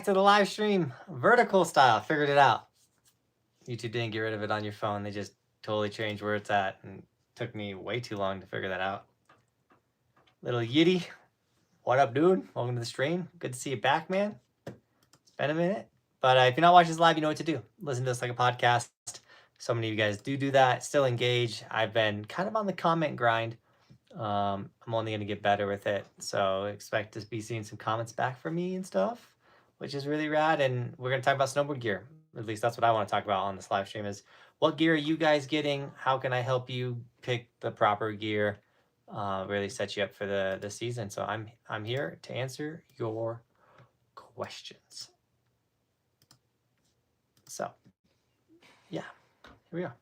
to the live stream. Vertical style. Figured it out. YouTube didn't get rid of it on your phone. They just totally changed where it's at. And it took me way too long to figure that out. Little Yiddy. What up, dude? Welcome to the stream. Good to see you back, man. It's been a minute. But if you're not watching this live, you know what to do. Listen to this like a podcast. So many of you guys do that. Still engage. I've been kind of on the comment grind. I'm only going to get better with it. So expect to be seeing some comments back from me and stuff, which is really rad. And we're going to talk about snowboard gear. At least that's what I want to talk about on this live stream is what gear are you guys getting? How can I help you pick the proper gear? Really set you up for the season. So I'm here to answer your questions. So yeah, here we are.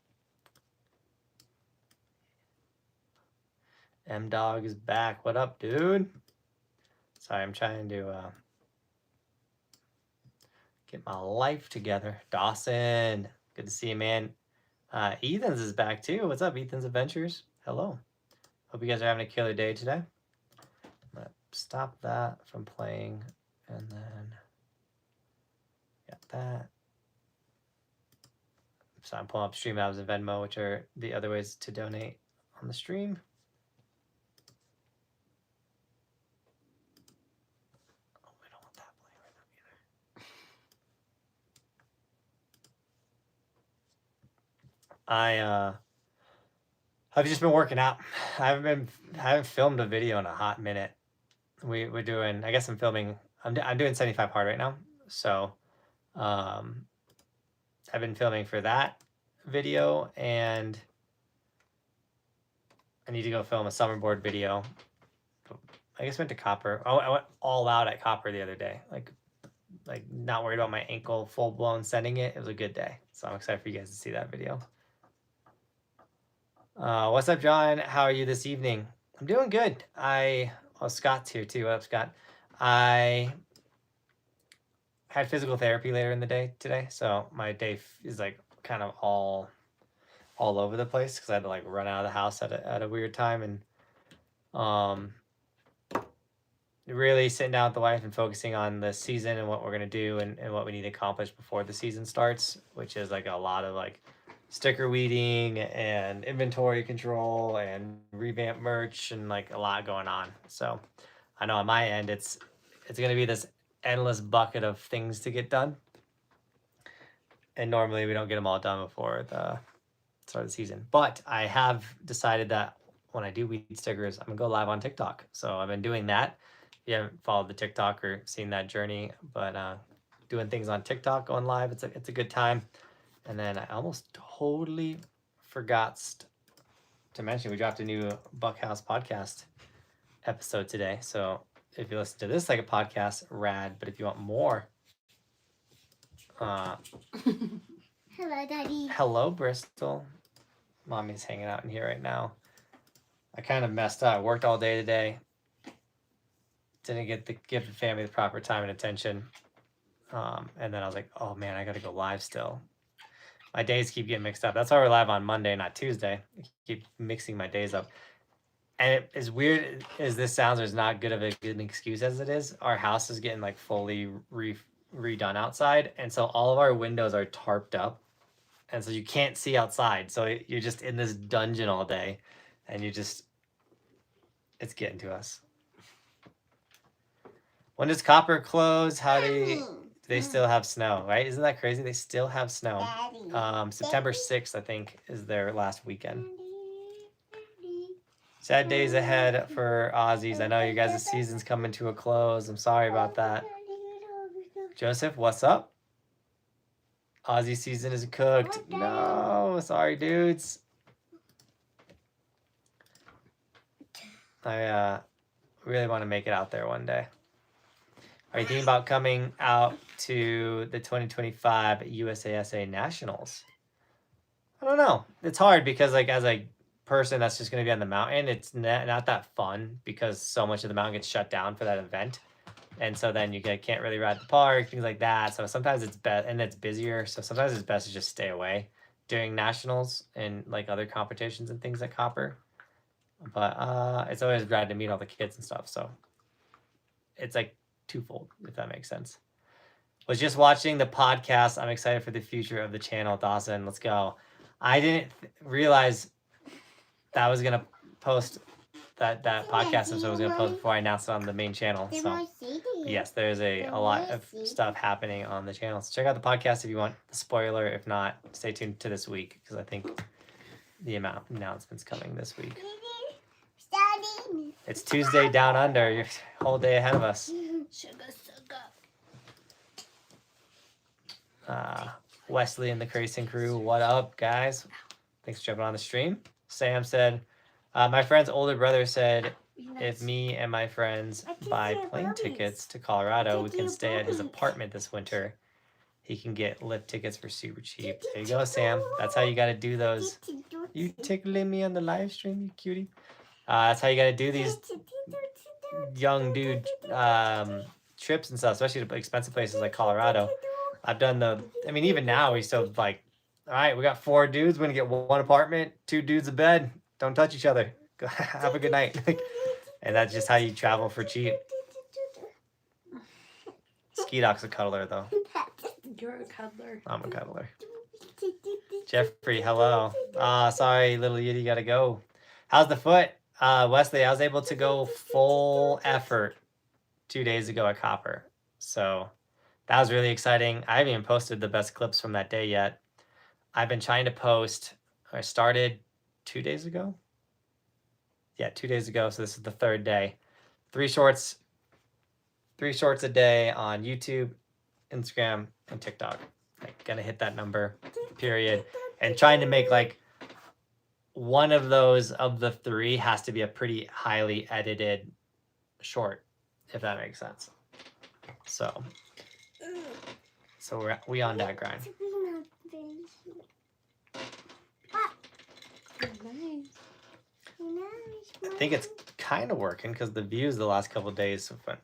M-Dog is back. What up, dude? Sorry, I'm trying to get my life together. Dawson, good to see you, man. Ethan's is back too. What's up, Ethan's Adventures? Hello. Hope you guys are having a killer day today. I'm gonna stop that from playing and then got that. So I'm pulling up Streamlabs and Venmo, which are the other ways to donate on the stream. Oh, we don't want that playing right now either. I've just been working out. I haven't filmed a video in a hot minute. We're doing. I guess I'm filming. I'm doing 75 hard right now. So, I've been filming for that video, and I need to go film a summerboard video. I guess I went to Copper. Oh, I went all out at Copper the other day. Like not worried about my ankle full blown sending it. It was a good day. So I'm excited for you guys to see that video. What's up, John? How are you this evening? I'm doing good. Scott's here too. What up, Scott? I had physical therapy later in the day today, so my day is like kind of all over the place because I had to like run out of the house at a weird time, and really sitting down with the wife and focusing on the season and what we're gonna do and what we need to accomplish before the season starts, which is like a lot of like sticker weeding and inventory control and revamp merch and like a lot going on. So I know on my end it's gonna be this endless bucket of things to get done, and normally we don't get them all done before the start of the season. But I have decided that when I do weed stickers, I'm gonna go live on TikTok. So I've been doing that. If you haven't followed the TikTok or seen that journey, but doing things on TikTok, going live, it's a good time. And then I almost totally forgot to mention we dropped a new Buckhouse podcast episode today. So if you listen to this like a podcast, rad. But if you want more, hello, Daddy. Hello, Bristol. Mommy's hanging out in here right now. I kind of messed up. I worked all day today. Didn't give the family the proper time and attention. And then I was like, oh man, I gotta go live still. My days keep getting mixed up. That's why we're live on Monday, not Tuesday. I keep mixing my days up. And as weird as this sounds, there's not good of a good excuse as it is. Our house is getting like fully redone outside. And so all of our windows are tarped up. And so you can't see outside. So you're just in this dungeon all day. And it's getting to us. When does Copper close? How do they still have snow, right? Isn't that crazy? They still have snow. September 6th, I think, is their last weekend. Sad days ahead for Aussies. I know you guys' season's coming to a close. I'm sorry about that. Joseph, what's up? Aussie season is cooked. No, sorry, dudes. I really want to make it out there one day. Are you thinking about coming out to the 2025 USASA Nationals? I don't know. It's hard because like as a person that's just going to be on the mountain, it's not that fun because so much of the mountain gets shut down for that event. And so then you can't really ride the park, things like that. So sometimes it's best, and it's busier. So sometimes it's best to just stay away during nationals and like other competitions and things at Copper. But it's always rad to meet all the kids and stuff. So it's like twofold, if that makes sense. Was just watching the podcast. I'm excited for the future of the channel. Dawson, let's go. I didn't realize that was gonna post that podcast episode was gonna post before I announced it on the main channel. So yes, there's a lot of stuff happening on the channel. So check out the podcast if you want the spoiler. If not, stay tuned to this week because I think the announcements coming this week. It's Tuesday down under. You're a whole day ahead of us. Wesley and the Crayson crew, what up, guys? Thanks for jumping on the stream. Sam said, my friend's older brother said, if me and my friends buy plane tickets to Colorado, we can stay at his apartment this winter. He can get lift tickets for super cheap. There you go, Sam. That's how you got to do those. You tickling me on the live stream, you cutie. That's how you got to do these young dude trips and stuff, especially to expensive places like Colorado. I've done even now we still like, all right, we got 4 dudes. We're going to get 1 apartment, 2 dudes a bed. Don't touch each other. Have a good night. And that's just how you travel for cheap. Ski Doc's a cuddler, though. You're a cuddler. I'm a cuddler. Jeffrey, hello. Sorry, little Yiddy, gotta go. How's the foot? Wesley, I was able to go full effort 2 days ago at Copper. So that was really exciting. I haven't even posted the best clips from that day yet. I've been trying to post. I started 2 days ago. Yeah, 2 days ago. So this is the 3rd day. 3 shorts a day on YouTube, Instagram, and TikTok. Like, gonna hit that number, period. And trying to make like one of those of the 3 has to be a pretty highly edited short, if that makes sense. So we on that grind. I think it's kind of working because the views the last couple of days have been.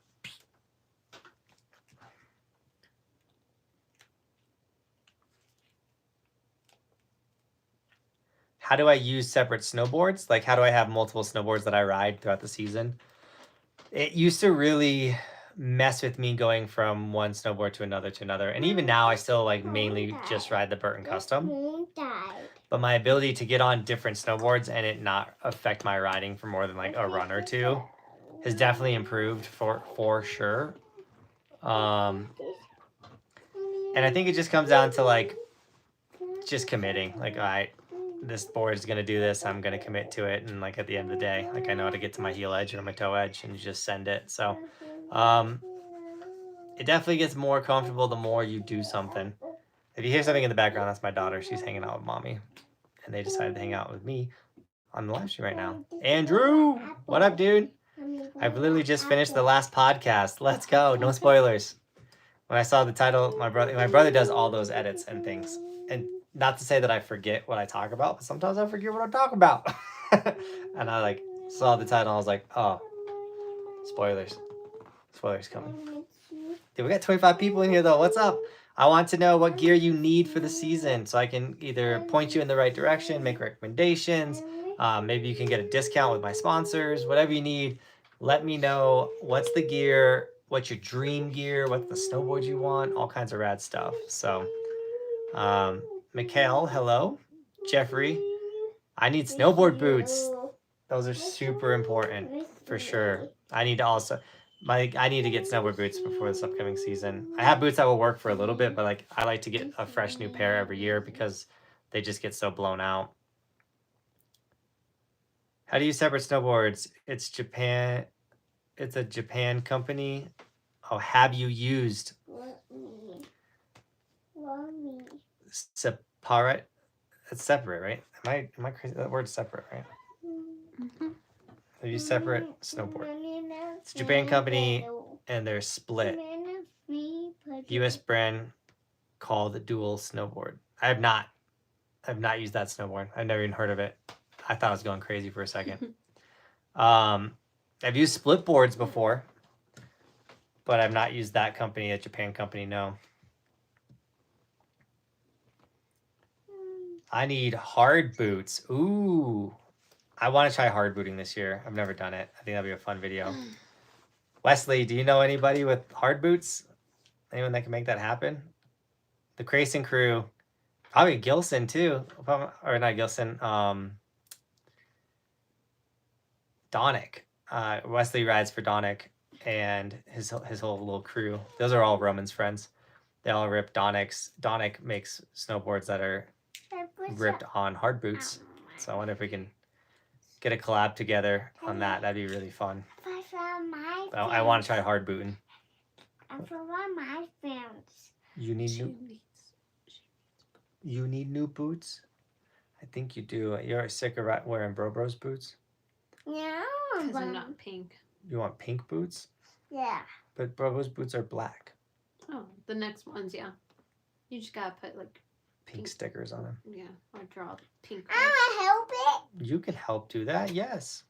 How do I use separate snowboards? Like, how do I have multiple snowboards that I ride throughout the season? It used to really mess with me going from one snowboard to another. And even now, I still like mainly just ride the Burton Custom. But my ability to get on different snowboards and it not affect my riding for more than like a run or 2 has definitely improved for sure. And I think it just comes down to like just committing. Like, all right, this board is gonna do this. I'm gonna commit to it, and like at the end of the day, like I know how to get to my heel edge or my toe edge, and you just send it. So, it definitely gets more comfortable the more you do something. If you hear something in the background, that's my daughter. She's hanging out with mommy, and they decided to hang out with me on the live stream right now. Andrew, what up, dude? I've literally just finished the last podcast. Let's go. No spoilers. When I saw the title, my brother does all those edits and things. And not to say that I forget what I talk about, but sometimes I forget what I talk about. And I like saw the title and I was like, oh, spoilers. Spoilers coming. Dude, we got 25 people in here though. What's up? I want to know what gear you need for the season so I can either point you in the right direction, make recommendations. Maybe you can get a discount with my sponsors, whatever you need. Let me know what's the gear, what's your dream gear, what's the snowboard you want, all kinds of rad stuff. So, Mikhail, hello. Jeffrey, I need snowboard boots. Those are super important for sure. I need to get snowboard boots before this upcoming season. I have boots that will work for a little bit, but like I like to get a fresh new pair every year because they just get so blown out. How do you separate snowboards? It's Japan. It's a Japan company. Oh, have you used separate? It's separate, right? Am I crazy? That word's separate, right? Mm-hmm. Have you separate snowboard? It's a Japan company and they're split. US brand called Dual Snowboard. I've not used that snowboard. I've never even heard of it. I thought I was going crazy for a second. I've used split boards before, but I've not used that company, a Japan company, no. I need hard boots. Ooh. I want to try hard booting this year. I've never done it. I think that'd be a fun video. Wesley, do you know anybody with hard boots? Anyone that can make that happen? The Crayson crew, probably Gilson too, or not Gilson. Donick. Wesley rides for Donick and his whole little crew. Those are all Roman's friends. They all rip Donick's. Donick makes snowboards that are ripped on hard boots. So I wonder if we can get a collab together on that. That'd be really fun. But I want to try hard booting. For my friends. You need new boots? I think you do. You're sick of wearing Bros boots? No, Because I'm not pink. You want pink boots? Yeah. But Bros boots are black. Oh, the next ones, yeah. You just gotta put like Pink stickers on them. yeah, or draw pink. I want to help it. You can help do that, yes.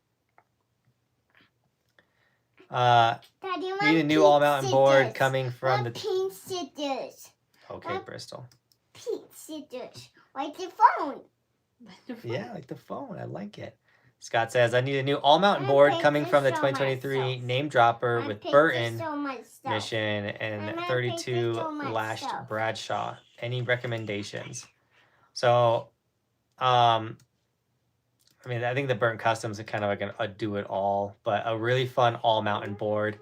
Daddy, Need a new all mountain board coming from the pink scissors. Okay, Bristol. Pink scissors. Like the phone. Yeah, like the phone. I like it. Scott says, I need a new all mountain board coming from the 2023 name dropper with Burton Mission and 32 lashed Bradshaw. Any recommendations? So, I mean, I think the Burton Customs are kind of like a do-it-all, but a really fun all-mountain board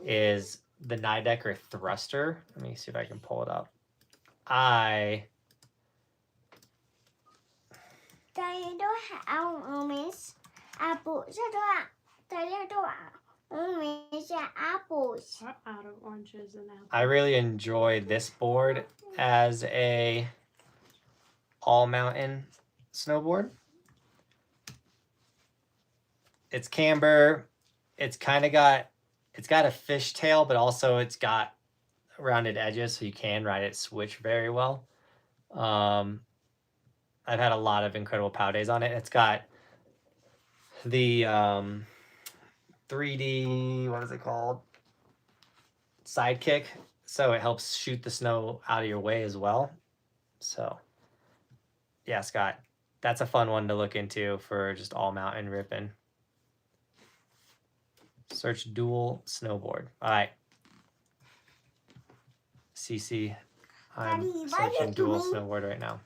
is the Nidecker Thruster. Let me see if I can pull it up. Apples. Apples. We're out of oranges and apples. I really enjoy this board as a all-mountain snowboard. It's camber. It's got a fishtail, but also it's got rounded edges, so you can ride it switch very well. I've had a lot of incredible pow days on it. It's got the 3D, what is it called? Sidekick, so it helps shoot the snow out of your way as well. So, yeah, Scott, that's a fun one to look into for just all mountain ripping. Search dual snowboard. All right. CC, I'm Daddy, what searching you dual doing? snowboard right now.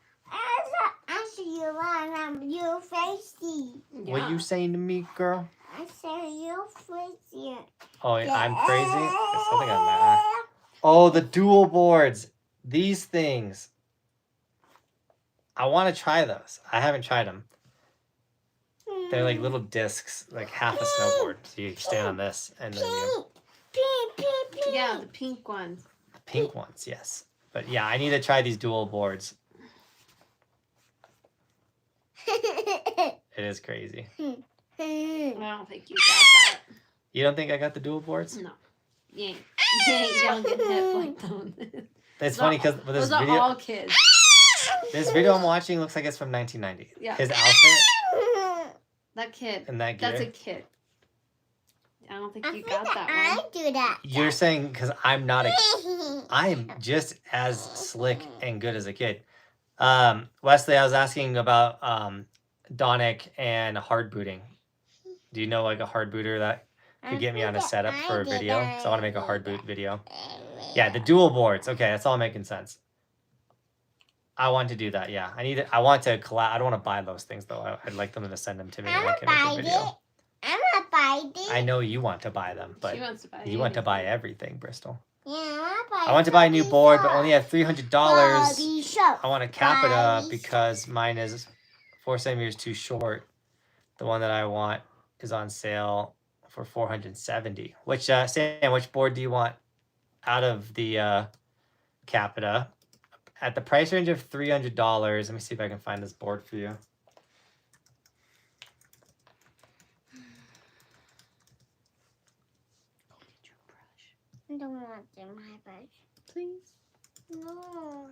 You facey. What you saying to me, girl? I said you facey. Oh, I'm crazy? There's something on that. Oh, the dual boards. These things. I want to try those. I haven't tried them. They're like little discs, like half a snowboard. So you stand on this and then you... Pink. Yeah, the pink ones. Pink ones, yes. But yeah, I need to try these dual boards. It is crazy. I don't think you got that. You don't think I got the dual boards? No. You ain't young and hip like them. It's funny because this Those are video, all kids. this video I'm watching looks like it's from 1990. Yeah. His outfit That kid. and that gear. That's a kid. I don't think I you think got that I one. do that. You're saying because I'm not a... I'm just as slick and good as a kid. Wesley, I was asking about Donick and hard booting. Do you know like a hard booter that could get me on a setup for a video? Because I want to make a hard boot video. Yeah, the dual boards. Okay, that's all making sense. I want to do that. Yeah, I want to collab. I don't want to buy those things though. I'd like them to send them to me. And I can make a video. I'm gonna buy it. I know you want to buy them, but She wants to buy you want to anything. buy everything, Bristol. Yeah, I I want to buy a new board, but only have $300. Bobby shop. I want to cap it up Bobby because mine is 4 centimeters too short. The one that I want is on sale for $470. Which Sam, which board do you want out of the Capita? At the price range of $300. Let me see if I can find this board for you. I don't want them, my brush. Please. No.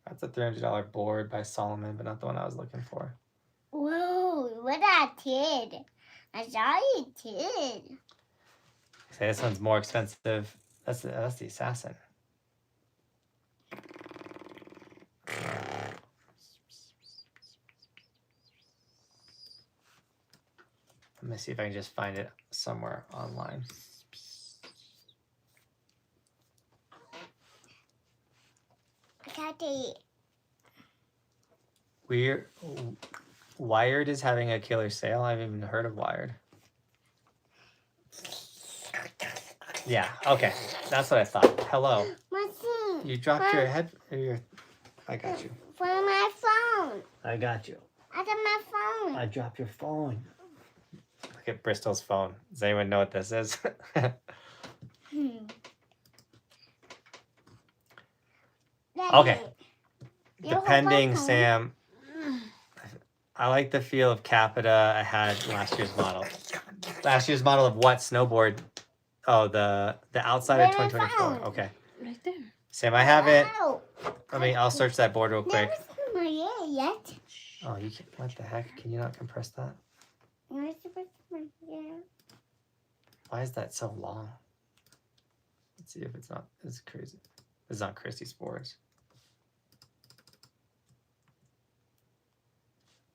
That's a $300 board by Solomon, but not the one I was looking for. Whoa, what I did. I saw you did. Say this one's more expensive. That's the Assassin. Let me see if I can just find it somewhere online. Wired is having a killer sale. I haven't even heard of Wired. Yeah, okay. That's what I thought. Hello. You dropped your head. I got you. For my phone. I got you. I got my phone. I dropped your phone. Look at Bristol's phone. Does anyone know what this is? Okay. Depending, Sam. I like the feel of Capita. I had last year's model. Last year's model of what snowboard? Oh, the Outsider 2024. Okay. Right there. Sam, I have it. Wow. I'll search that board real quick. My ear yet. Oh, you can't. What the heck? Can you not compress that? Where's my ear? Why is that so long? Let's see if it's not. It's crazy. This is not Christy Sports.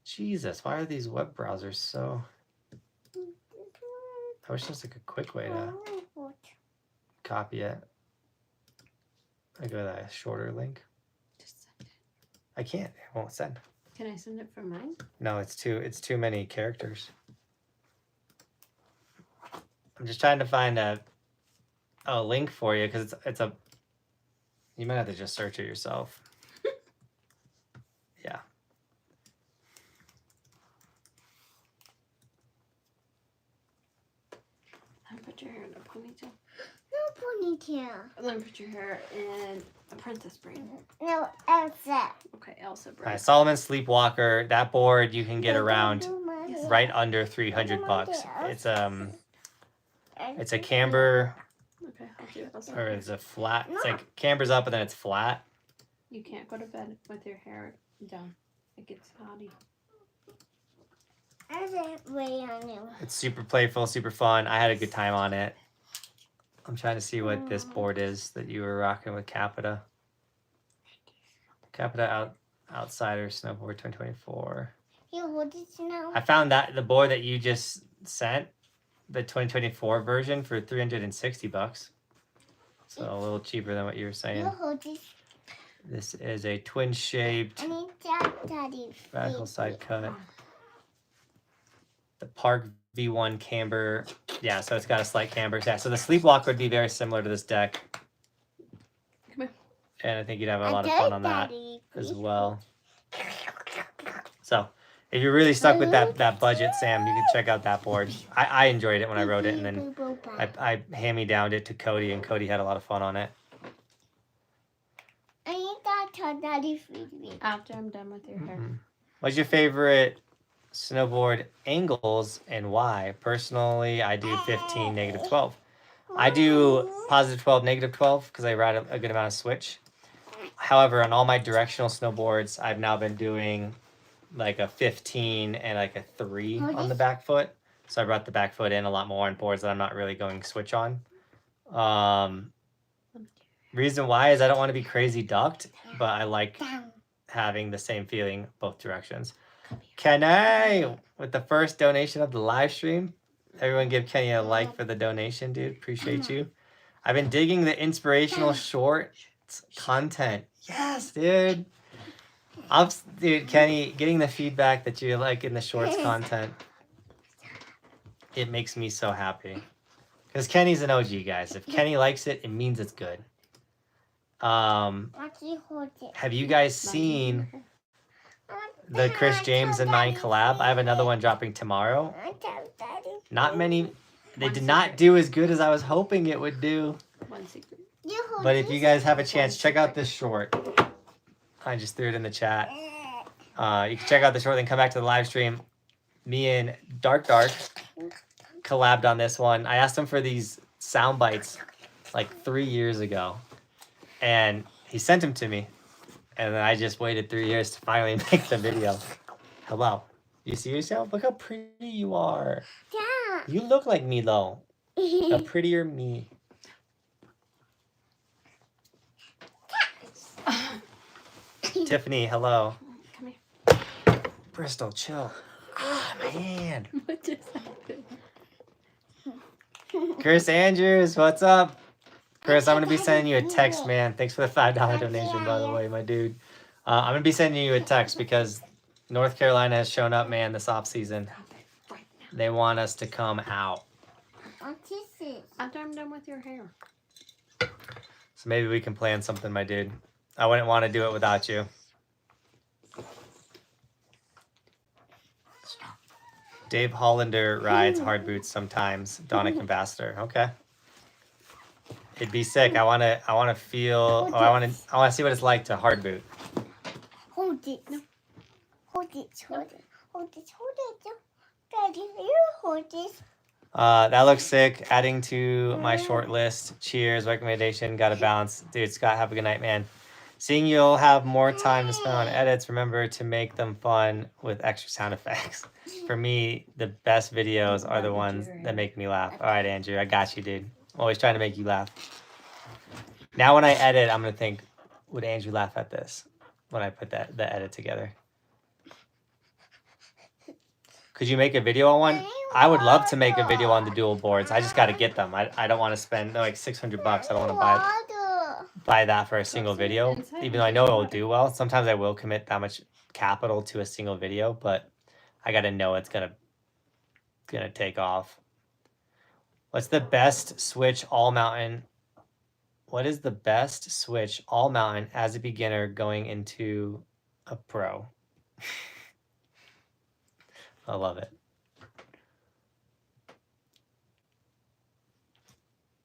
Jesus, why are these web browsers so... I wish there was like a quick way to copy it. I go to that shorter link. Just send it. I can't. It won't send. Can I send it from mine? No, it's too many characters. I'm just trying to find a link for you because it's a... You might have to just search it yourself. Yeah. Then put your hair in a ponytail. No ponytail. Then put your hair in a princess braid. No, Elsa. Okay, Elsa All braid. right, Solomon Sleepwalker. That board you can get around Yes. right under $300. It's a camber, Okay, I'll do Elsa. or it's a flat. It's like camber's up and then it's flat. You can't go to bed with your hair down. It gets naughty. I didn't wait on you. It's super playful, super fun. I had a good time on it. I'm trying to see what this board is that you were rocking with Capita. Capita Outsider Snowboard 2024. You hold it now. I found that the board that you just sent, the 2024 version, for $360. So a little cheaper than what you were saying. You hold it. This is a twin-shaped I need that, Daddy. radical side cut. The Park V1 camber. Yeah, so it's got a slight camber. Yeah, so the Sleepwalker would be very similar to this deck. Come here. And I think you'd have a lot of fun on that as well. So if you're really stuck with that budget, Sam, you can check out that board. I enjoyed it when I wrote it, and then I hand-me-downed it to Cody, and Cody had a lot of fun on it. I need that to Daddy feed me. After I'm done with your hair. What's your favorite snowboard angles and why? Personally, I do 15, -12. I do +12, -12 because I ride a good amount of switch. However, on all my directional snowboards, I've now been doing like a 15 and like a 3 on the back foot. So I brought the back foot in a lot more on boards that I'm not really going switch on. Reason why is I don't want to be crazy ducked, but I like having the same feeling both directions. Kenny, with the first donation of the live stream. Everyone give Kenny a like for the donation, dude. Appreciate you. I've been digging the inspirational shorts content. Yes, dude. Dude, Kenny, getting the feedback that you like in the shorts content, it makes me so happy. Because Kenny's an OG, guys. If Kenny likes it, it means it's good. Have you guys seen the Chris James and mine collab? I have another one dropping tomorrow. Not many. They did not do as good as I was hoping it would do. One secret. But if you guys have a chance, check out this short. I just threw it in the chat. You can check out the short, then come back to the live stream. Me and Dark collabed on this one. I asked him for these sound bites like 3 years ago. And he sent them to me. And then I just waited 3 years to finally make the video. Hello. You see yourself? Look how pretty you are. Yeah. You look like me, though. A prettier me. Tiffany, hello. Come here. Bristol, chill. Ah, my hand. What just happened? Chris Andrews, what's up? Chris, I'm going to be sending you a text, man. Thanks for the $5 donation, by the way, my dude. I'm going to be sending you a text because North Carolina has shown up, man, this off season. They want us to come out. What is this? After I'm done with your hair. So maybe we can plan something, my dude. I wouldn't want to do it without you. Dave Hollander rides hard boots sometimes. Donic Ambassador. Okay. It'd be sick. I wanna feel. Oh, I wanna see what it's like to hard boot. Hold it. No. Hold it. Hold it. Hold it. Hold it. Daddy, you hold this. That looks sick. Adding to my short list. Cheers. Recommendation. Got to bounce, dude. Scott, have a good night, man. Seeing you'll have more time to spend on edits. Remember to make them fun with extra sound effects. For me, the best videos are the ones that make me laugh. All right, Andrew, I got you, dude. Always trying to make you laugh. Now when I edit, I'm gonna think, would Andrew laugh at this when I put the edit together? Could you make a video on one? I would love to make a video on the dual boards. I just got to get them. I don't want to spend like $600. I don't want to buy that for a single video, even though I know it will do well. Sometimes I will commit that much capital to a single video, but I got to know it's gonna take off. What's the best switch all mountain? What is the best switch all mountain as a beginner going into a pro? I love it.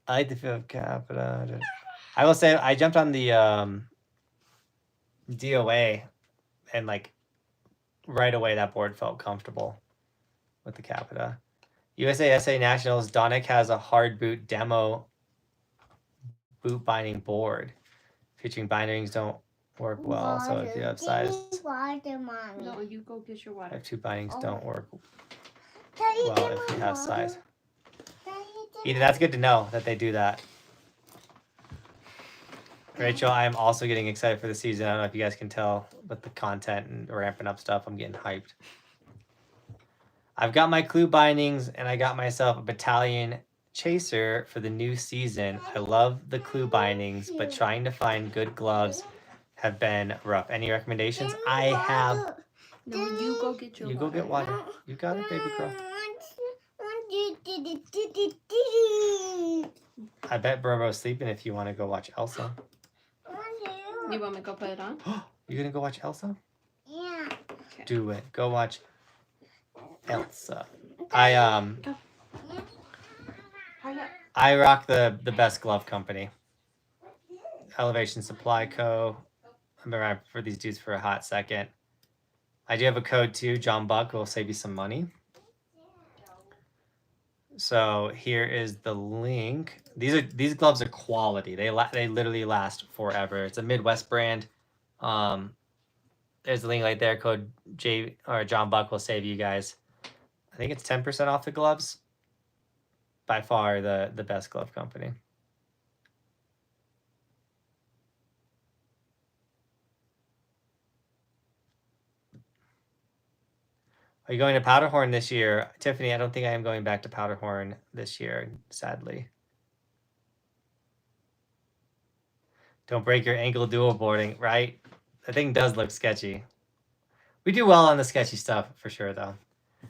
I like the feel of Capita. I will say I jumped on the DOA and like right away that board felt comfortable with the Capita. USA Nationals, Donic has a hard boot demo boot binding board. Featuring bindings don't work well, so if you have size. No, you go get your water. If two bindings don't work well if you have size. Either that's good to know that they do that. Rachel, I am also getting excited for the season. I don't know if you guys can tell, but the content and ramping up stuff, I'm getting hyped. I've got my clue bindings and I got myself a battalion chaser for the new season. I love the clue bindings, but trying to find good gloves have been rough. Any recommendations? I have. No, you go get your water. You go get water. You got it, baby girl. I bet Brobo's sleeping if you want to go watch Elsa. You want me to go put it on? You gonna go watch Elsa? Yeah. Okay. Do it. Go watch Elsa. Hurry up. I rock the best glove company. Elevation Supply Co. I've been around for these dudes for a hot second. I do have a code too, John Buck, will save you some money. So here is the link. These gloves are quality. They literally last forever. It's a Midwest brand. There's the link right there. Code John Buck will save you guys. I think it's 10% off the gloves. By far the best glove company. Are you going to Powderhorn this year? Tiffany, I don't think I am going back to Powderhorn this year, sadly. Don't break your ankle dual boarding, right? That thing does look sketchy. We do well on the sketchy stuff, for sure, though.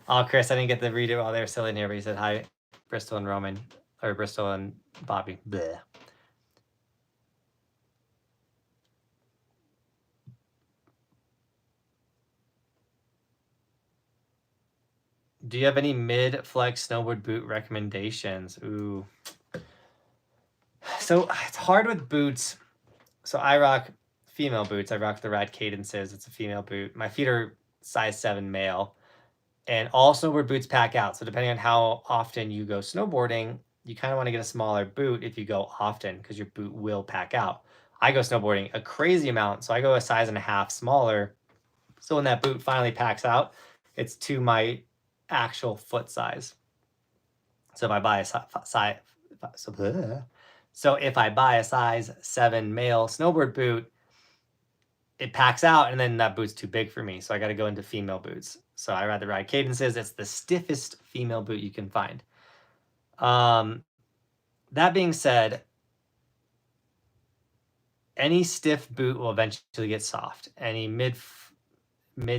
Oh, Chris, I didn't get to read it while they were still in here, but he said, hi, Bristol and Roman. Or Bristol and Bobby. Bleh. Do you have any mid-flex snowboard boot recommendations? Ooh. So it's hard with boots. So I rock female boots. I rock the Rad Cadences. It's a female boot. My feet are size 7 male. And all snowboard boots pack out. So depending on how often you go snowboarding, you kind of want to get a smaller boot if you go often because your boot will pack out. I go snowboarding a crazy amount. So I go a size and a half smaller. So when that boot finally packs out, it's to my actual foot size. So if I buy a size 7 male snowboard boot, it packs out and then that boot's too big for me. So I got to go into female boots. So I rather ride Cadences. It's the stiffest female boot you can find. That being said, any stiff boot will eventually get soft. Any mid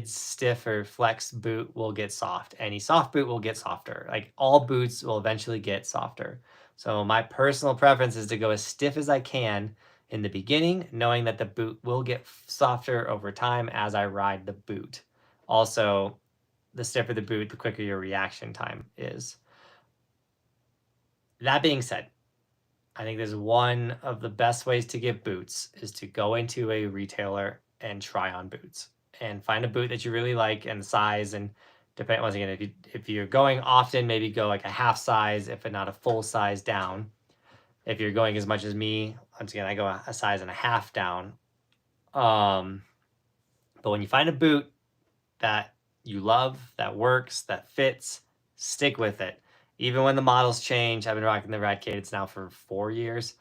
stiff or flex boot will get soft. Any soft boot will get softer. Like all boots will eventually get softer. So my personal preference is to go as stiff as I can in the beginning, knowing that the boot will get softer over time as I ride the boot. Also, the stiffer the boot, the quicker your reaction time is. That being said, I think there's one of the best ways to get boots is to go into a retailer and try on boots and find a boot that you really like and size. And depend once again, if you're going often, maybe go like a half size, if not a full size down. If you're going as much as me, once again, I go a size and a half down. But when you find a boot that you love, that works, that fits, stick with it. Even when the models change, I've been rocking the Ride Cadence now for 4 years.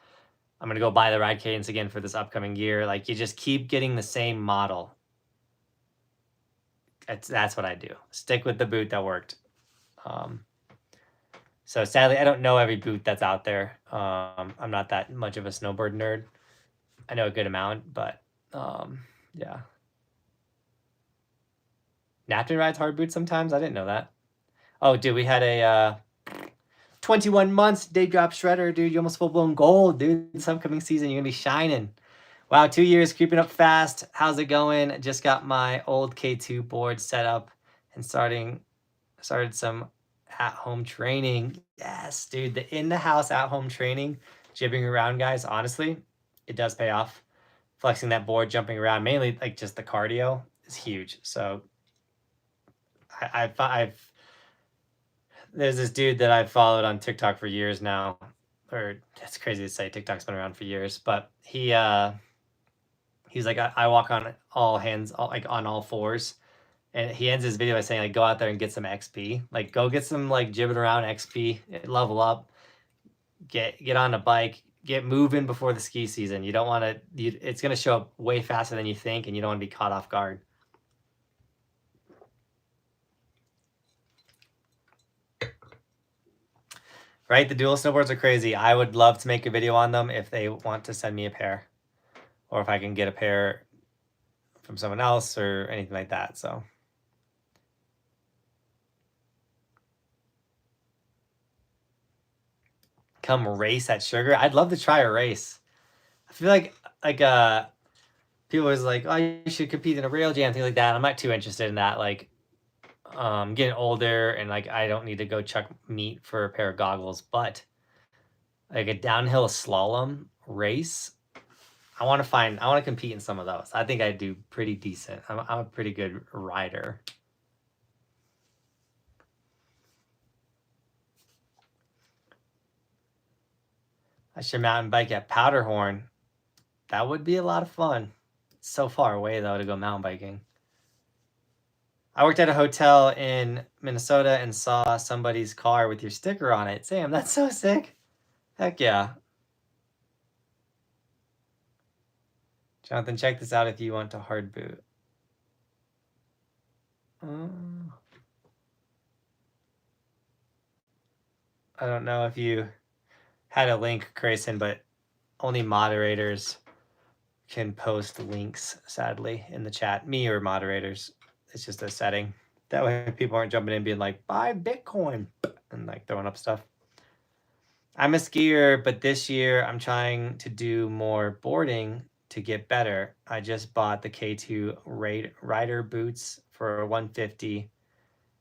I'm going to go buy the Ride Cadence again for this upcoming year. Like, you just keep getting the same model. That's what I do. Stick with the boot that worked. So sadly, I don't know every boot that's out there. I'm not that much of a snowboard nerd. I know a good amount, but yeah. Napton rides hard boots sometimes? I didn't know that. Oh, dude, we had a 21 months day drop shredder, dude. You almost full-blown gold, dude. This upcoming season, you're going to be shining. Wow, 2 years, creeping up fast. How's it going? Just got my old K2 board set up and started some at-home training. Yes, dude, the in-the-house at-home training, jibbing around, guys, honestly, it does pay off. Flexing that board, jumping around, mainly like just the cardio is huge. So there's this dude that I've followed on TikTok for years now, or it's crazy to say TikTok's been around for years, but he's like, I walk on all hands, like on all fours, and he ends his video by saying, like, go out there and get some XP, like go get some like jibbing around XP, level up, get on a bike, get moving before the ski season. You don't want to, it's going to show up way faster than you think, and you don't want to be caught off guard. Right? The dual snowboards are crazy. I would love to make a video on them if they want to send me a pair, or if I can get a pair from someone else or anything like that. So come race at Sugar. I'd love to try a race. I feel like people always like, oh, you should compete in a rail jam, things like that. I'm not too interested in that. Like, getting older and like I don't need to go chuck meat for a pair of goggles, but like a downhill slalom race, I want to compete in some of those. I think I do pretty decent. I'm a pretty good rider. I should mountain bike at Powderhorn. That would be a lot of fun. It's so far away though to go mountain biking. I worked at a hotel in Minnesota and saw somebody's car with your sticker on it. Sam, that's so sick. Heck yeah. Jonathan, check this out if you want to hard boot. I don't know if you had a link, Grayson, but only moderators can post links, sadly, in the chat. Me or moderators. It's just a setting. That way people aren't jumping in being like, buy Bitcoin, and like throwing up stuff. I'm a skier, but this year I'm trying to do more boarding to get better. I just bought the K2 rider boots for $150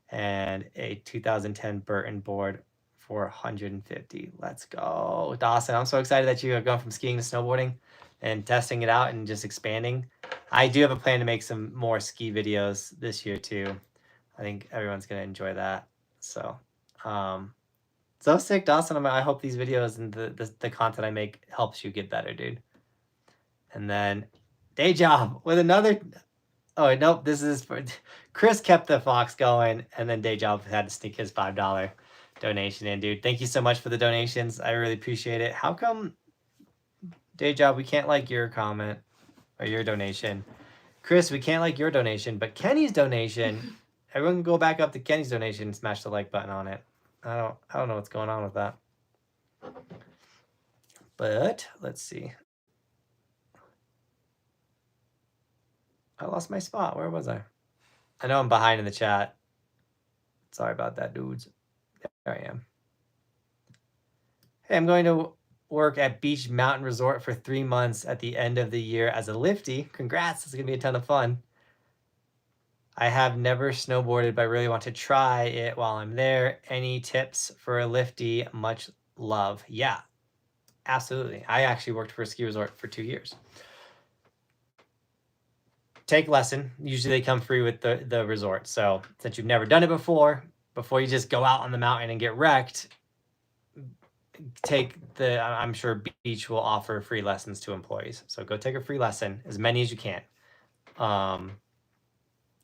and a 2010 Burton board for $150. Let's go. Dawson, I'm so excited that you have gone from skiing to snowboarding and testing it out and just expanding. I do have a plan to make some more ski videos this year too. I think everyone's gonna enjoy that. So, so sick, Dawson. I hope these videos and the content I make helps you get better, dude. And then day job with another. Oh nope, this is for Chris. Kept the Fox going, and then day job had to sneak his $5 donation in, dude. Thank you so much for the donations. I really appreciate it. How come day job we can't like your comment or your donation? Chris, we can't like your donation, but Kenny's donation Everyone can go back up to Kenny's donation and smash the like button on it. I don't know what's going on with that. But let's see. I lost my spot. Where was I? I know I'm behind in the chat. Sorry about that, dudes. There I am. Hey, I'm going to work at Beach Mountain Resort for 3 months at the end of the year as a lifty. Congrats. This is going to be a ton of fun. I have never snowboarded, but I really want to try it while I'm there. Any tips for a lifty? Much love. Yeah, absolutely. I actually worked for a ski resort for 2 years. Take lesson. Usually they come free with the resort. So since you've never done it before you just go out on the mountain and get wrecked, I'm sure Beach will offer free lessons to employees. So go take a free lesson, as many as you can.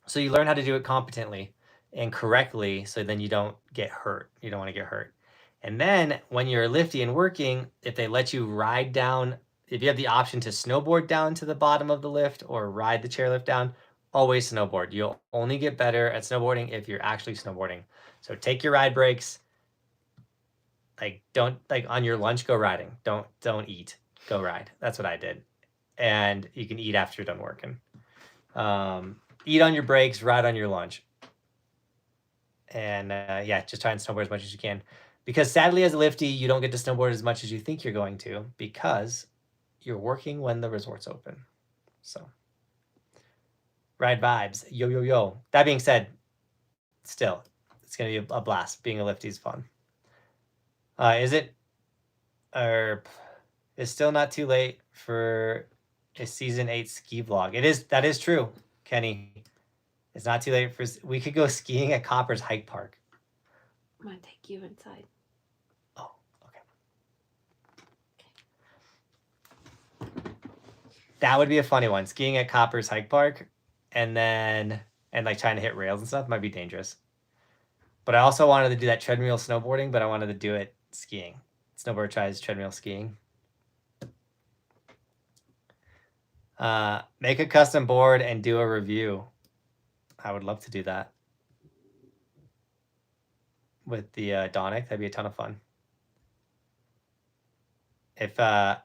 So you learn how to do it competently and correctly, so then you don't get hurt. You don't want to get hurt. And then when you're lifty and working, if they let you ride down, if you have the option to snowboard down to the bottom of the lift or ride the chairlift down, always snowboard. You'll only get better at snowboarding if you're actually snowboarding. So take your ride breaks. Don't on your lunch, go riding. Don't eat, go ride. That's what I did. And you can eat after you're done working. Eat on your breaks, ride on your lunch. And yeah, just try and snowboard as much as you can. Because sadly, as a lifty, you don't get to snowboard as much as you think you're going to because you're working when the resort's open. So, ride vibes. Yo, yo, yo. That being said, still, it's going to be a blast. Being a lifty is fun. It's still not too late for a season 8 ski vlog. That is true, Kenny. It's not too late we could go skiing at Copper's Hike Park. I'm gonna take you inside. Oh, okay. That would be a funny one. Skiing at Copper's Hike Park and like trying to hit rails and stuff might be dangerous. But I also wanted to do that treadmill snowboarding, but I wanted to do it skiing. Snowboard tries treadmill skiing. Make a custom board and do a review. I would love to do that with the Donic. That'd be a ton of fun. That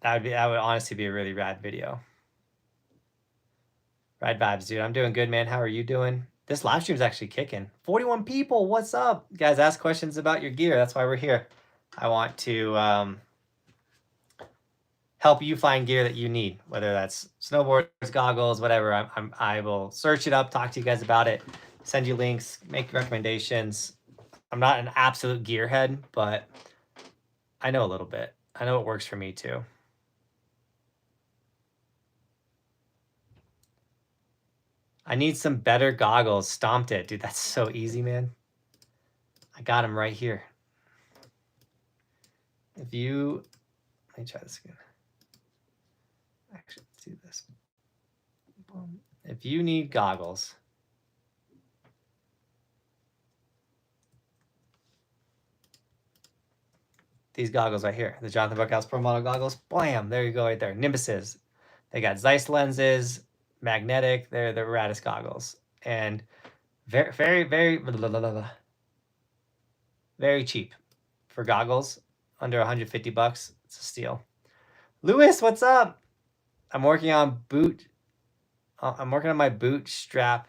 would honestly be a really rad video. Rad vibes, dude. I'm doing good, man. How are you doing? This live stream is actually kicking. 41 people. What's up? Guys, ask questions about your gear. That's why we're here. I want to help you find gear that you need, whether that's snowboards, goggles, whatever. I will search it up, talk to you guys about it, send you links, make recommendations. I'm not an absolute gearhead, but I know a little bit. I know it works for me too. I need some better goggles. Stomped it. Dude, that's so easy, man. I got them right here. Let me try this again. Actually, let's do this. If you need goggles, these goggles right here, the Johnathan Buckhouse Pro Model goggles, blam, there you go right there. Nimbuses. They got Zeiss lenses, magnetic. They're the raddest goggles. And very, very, very, very cheap for goggles. Under 150 bucks. It's a steal. Lewis, what's up? I'm working on my bootstrap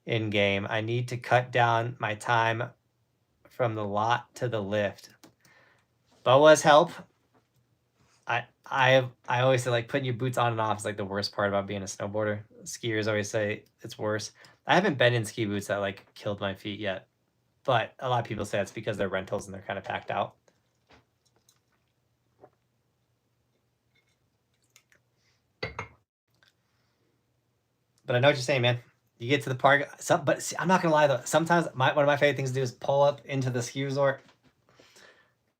in game. I need to cut down my time from the lot to the lift. BOAs help. I always say, like, putting your boots on and off is like the worst part about being a snowboarder. Skiers always say it's worse. I haven't been in ski boots that like killed my feet yet, but a lot of people say it's because they're rentals and they're kind of packed out. But I know what you're saying, man. You get to the park, but see, I'm not gonna lie though. Sometimes one of my favorite things to do is pull up into the ski resort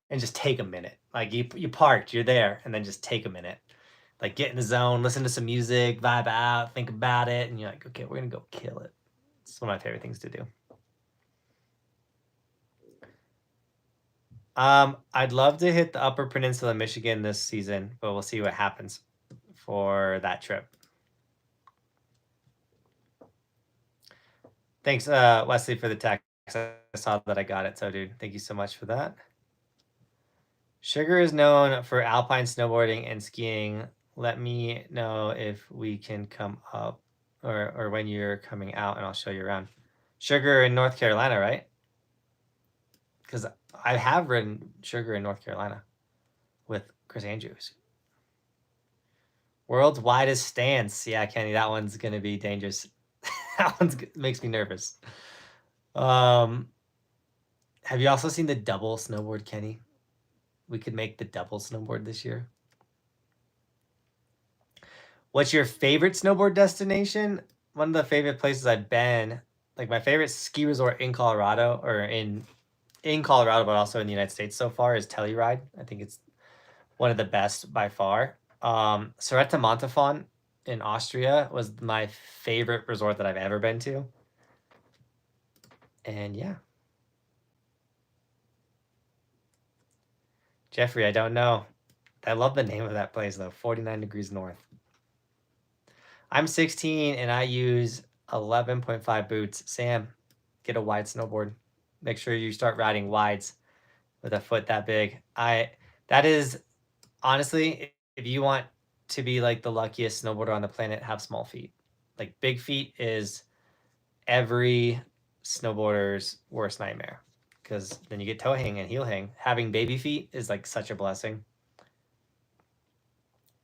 and just take a minute. Like you parked, you're there, and then just take a minute. Like get in the zone, listen to some music, vibe out, think about it, and you're like, okay, we're gonna go kill it. It's one of my favorite things to do. I'd love to hit the Upper Peninsula, Michigan this season, but we'll see what happens for that trip. Thanks, Wesley, for the text. I saw that I got it. So, dude, thank you so much for that. Sugar is known for alpine snowboarding and skiing. Let me know if we can come up or when you're coming out and I'll show you around. Sugar in North Carolina, right? Because I have ridden Sugar in North Carolina with Chris Andrews. World's widest stance. Yeah, Kenny, that one's going to be dangerous. That one makes me nervous. Have you also seen the double snowboard, Kenny? We could make the double snowboard this year. What's your favorite snowboard destination? One of the favorite places I've been, like my favorite ski resort in Colorado, or in Colorado, but also in the United States so far, is Telluride. I think it's one of the best by far. Soretta Montafon in Austria was my favorite resort that I've ever been to. And yeah. Jeffrey, I don't know. I love the name of that place though, 49 degrees north. I'm 16 and I use 11.5 boots. Sam, get a wide snowboard. Make sure you start riding wides with a foot that big. That is honestly, if you want to be like the luckiest snowboarder on the planet, have small feet. Like big feet is every snowboarder's worst nightmare because then you get toe hang and heel hang. Having baby feet is like such a blessing.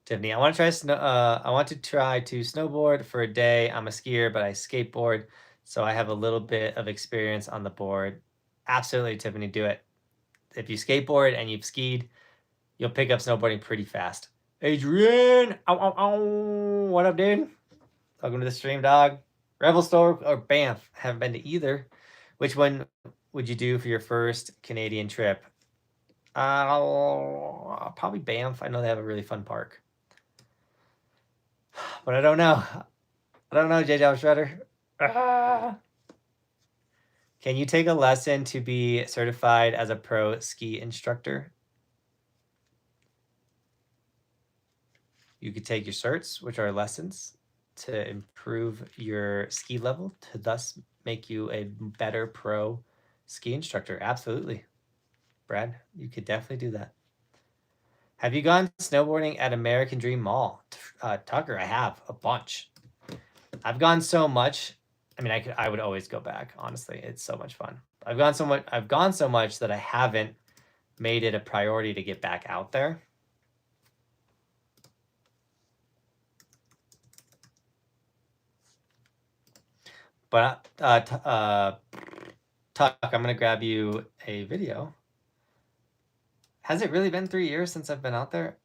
Tiffany, I want to try to snowboard for a day. I'm a skier, but I skateboard, so I have a little bit of experience on the board. Absolutely, Tiffany, do it. If you skateboard and you've skied, you'll pick up snowboarding pretty fast. Adrian, ow, ow, ow. What up, dude? Welcome to the stream, dog. Revelstoke or Banff? Haven't been to either. Which one would you do for your first Canadian trip? Probably Banff. I know they have a really fun park. But I don't know. I don't know, JJ Shredder. Can you take a lesson to be certified as a pro ski instructor? You could take your certs, which are lessons, to improve your ski level, to thus make you a better pro ski instructor. Absolutely. Brad, you could definitely do that. Have you gone snowboarding at American Dream Mall? Tucker, I have a bunch. I've gone so much. I mean, I would always go back. Honestly, it's so much fun. I've gone so much that I haven't made it a priority to get back out there. But Tuck, I'm gonna grab you a video. Has it really been 3 years since I've been out there?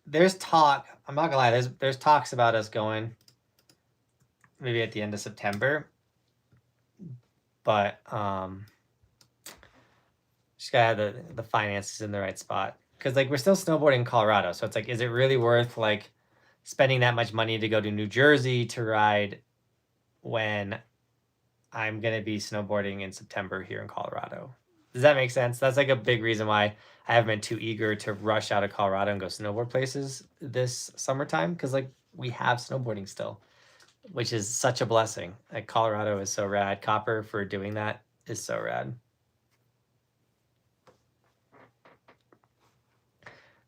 There's talk. I'm not gonna lie. There's talks about us going maybe at the end of September. But just gotta have the finances in the right spot. Because like we're still snowboarding in Colorado. So it's like, is it really worth like spending that much money to go to New Jersey to ride when I'm gonna be snowboarding in September here in Colorado? Does that make sense? That's like a big reason why I haven't been too eager to rush out of Colorado and go snowboard places this summertime. Because like we have snowboarding still, which is such a blessing. Like Colorado is so rad. Copper for doing that is so rad.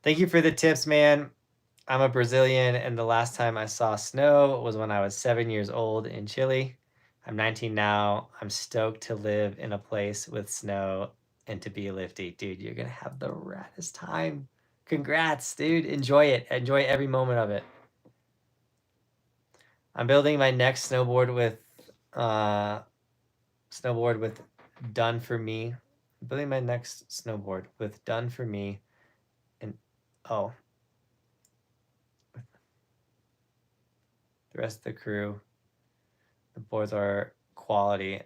Thank you for the tips, man. I'm a Brazilian, and the last time I saw snow was when I was 7 years old in Chile. I'm 19 now. I'm stoked to live in a place with snow and to be a lifty. Dude, you're going to have the raddest time. Congrats, dude. Enjoy it. Enjoy every moment of it. I'm building my next snowboard with Done For Me. I'm building my next snowboard with Done For Me. And oh, the rest of the crew. The boards are quality,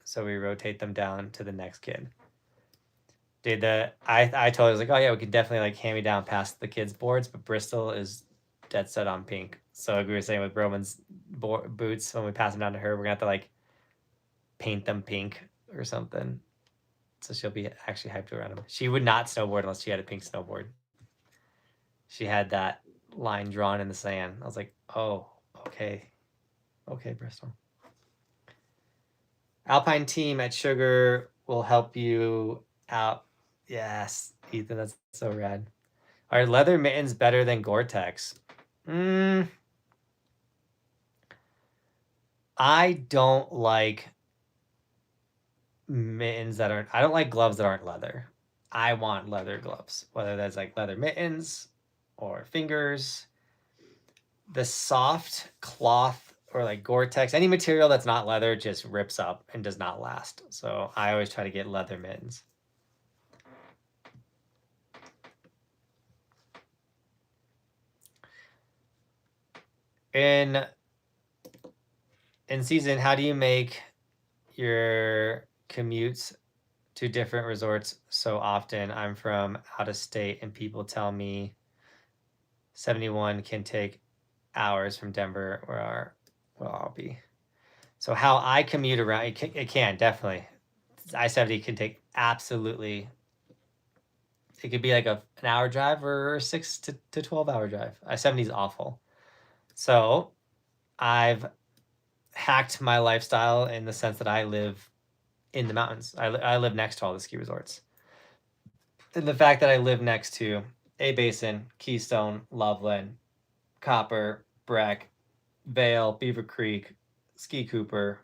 so we rotate them down to the next kid. Dude, I told her, I was like, oh yeah, we could definitely like hand me down past the kids' boards, but Bristol is dead set on pink. So like we were saying with Roman's boots, when we pass them down to her, we're gonna have to like paint them pink or something. So she'll be actually hyped around them. She would not snowboard unless she had a pink snowboard. She had that line drawn in the sand. I was like, oh, okay. Okay, Bristol. Alpine team at Sugar will help you out. Yes, Ethan, that's so rad. Are leather mittens better than Gore-Tex? I don't like mittens that aren't. I don't like gloves that aren't leather. I want leather gloves, whether that's like leather mittens or fingers. The soft cloth or like Gore-Tex, any material that's not leather just rips up and does not last. So I always try to get leather mittens. In season, how do you make your commutes to different resorts so often? I'm from out of state and people tell me 71 can take hours from Denver where I'll be. So how I commute around, it can definitely. I-70 can take absolutely. It could be like an hour drive or 6 to 12 hour drive. I-70 is awful. So I've hacked my lifestyle in the sense that I live in the mountains. I live next to all the ski resorts. And the fact that I live next to A Basin, Keystone, Loveland, Copper, Breck, Vale, Beaver Creek, Ski Cooper.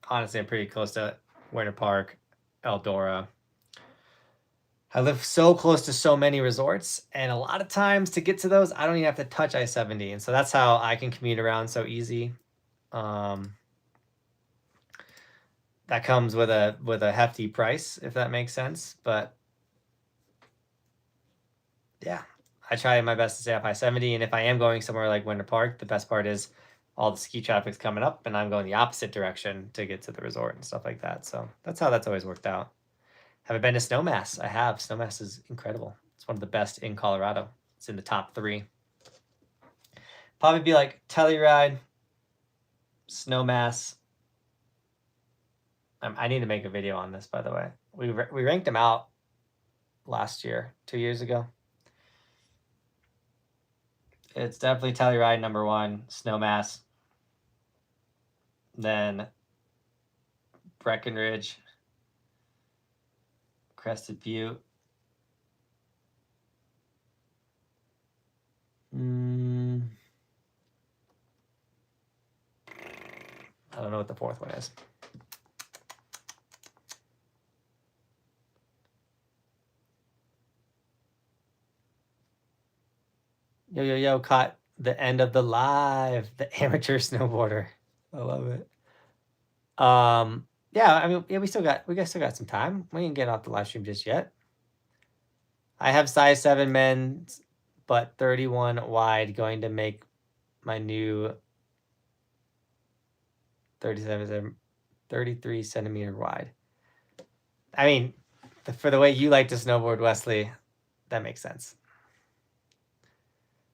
Honestly, I'm pretty close to Winter Park, Eldora. I live so close to so many resorts, and a lot of times to get to those, I don't even have to touch I-70, and so that's how I can commute around so easy. That comes with a hefty price, if that makes sense. But yeah, I try my best to stay off I-70, and if I am going somewhere like Winter Park, the best part is all the ski traffic's coming up, and I'm going the opposite direction to get to the resort and stuff like that. So that's how that's always worked out. Have I been to Snowmass? I have. Snowmass is incredible. It's one of the best in Colorado. It's in the top 3. Probably be like Telluride, Snowmass. I need to make a video on this, by the way. We ranked them out last year, 2 years ago. It's definitely Telluride number 1, Snowmass. Then Breckenridge, Crested Butte. I don't know what the 4th one is. Yo, caught the end of the live. The amateur snowboarder. I love it. Yeah, I mean, yeah, we still got some time. We ain't getting off the live stream just yet. I have size 7 men's, but 31 wide, going to make my new 33 centimeter wide. I mean, for the way you like to snowboard, Wesley, that makes sense.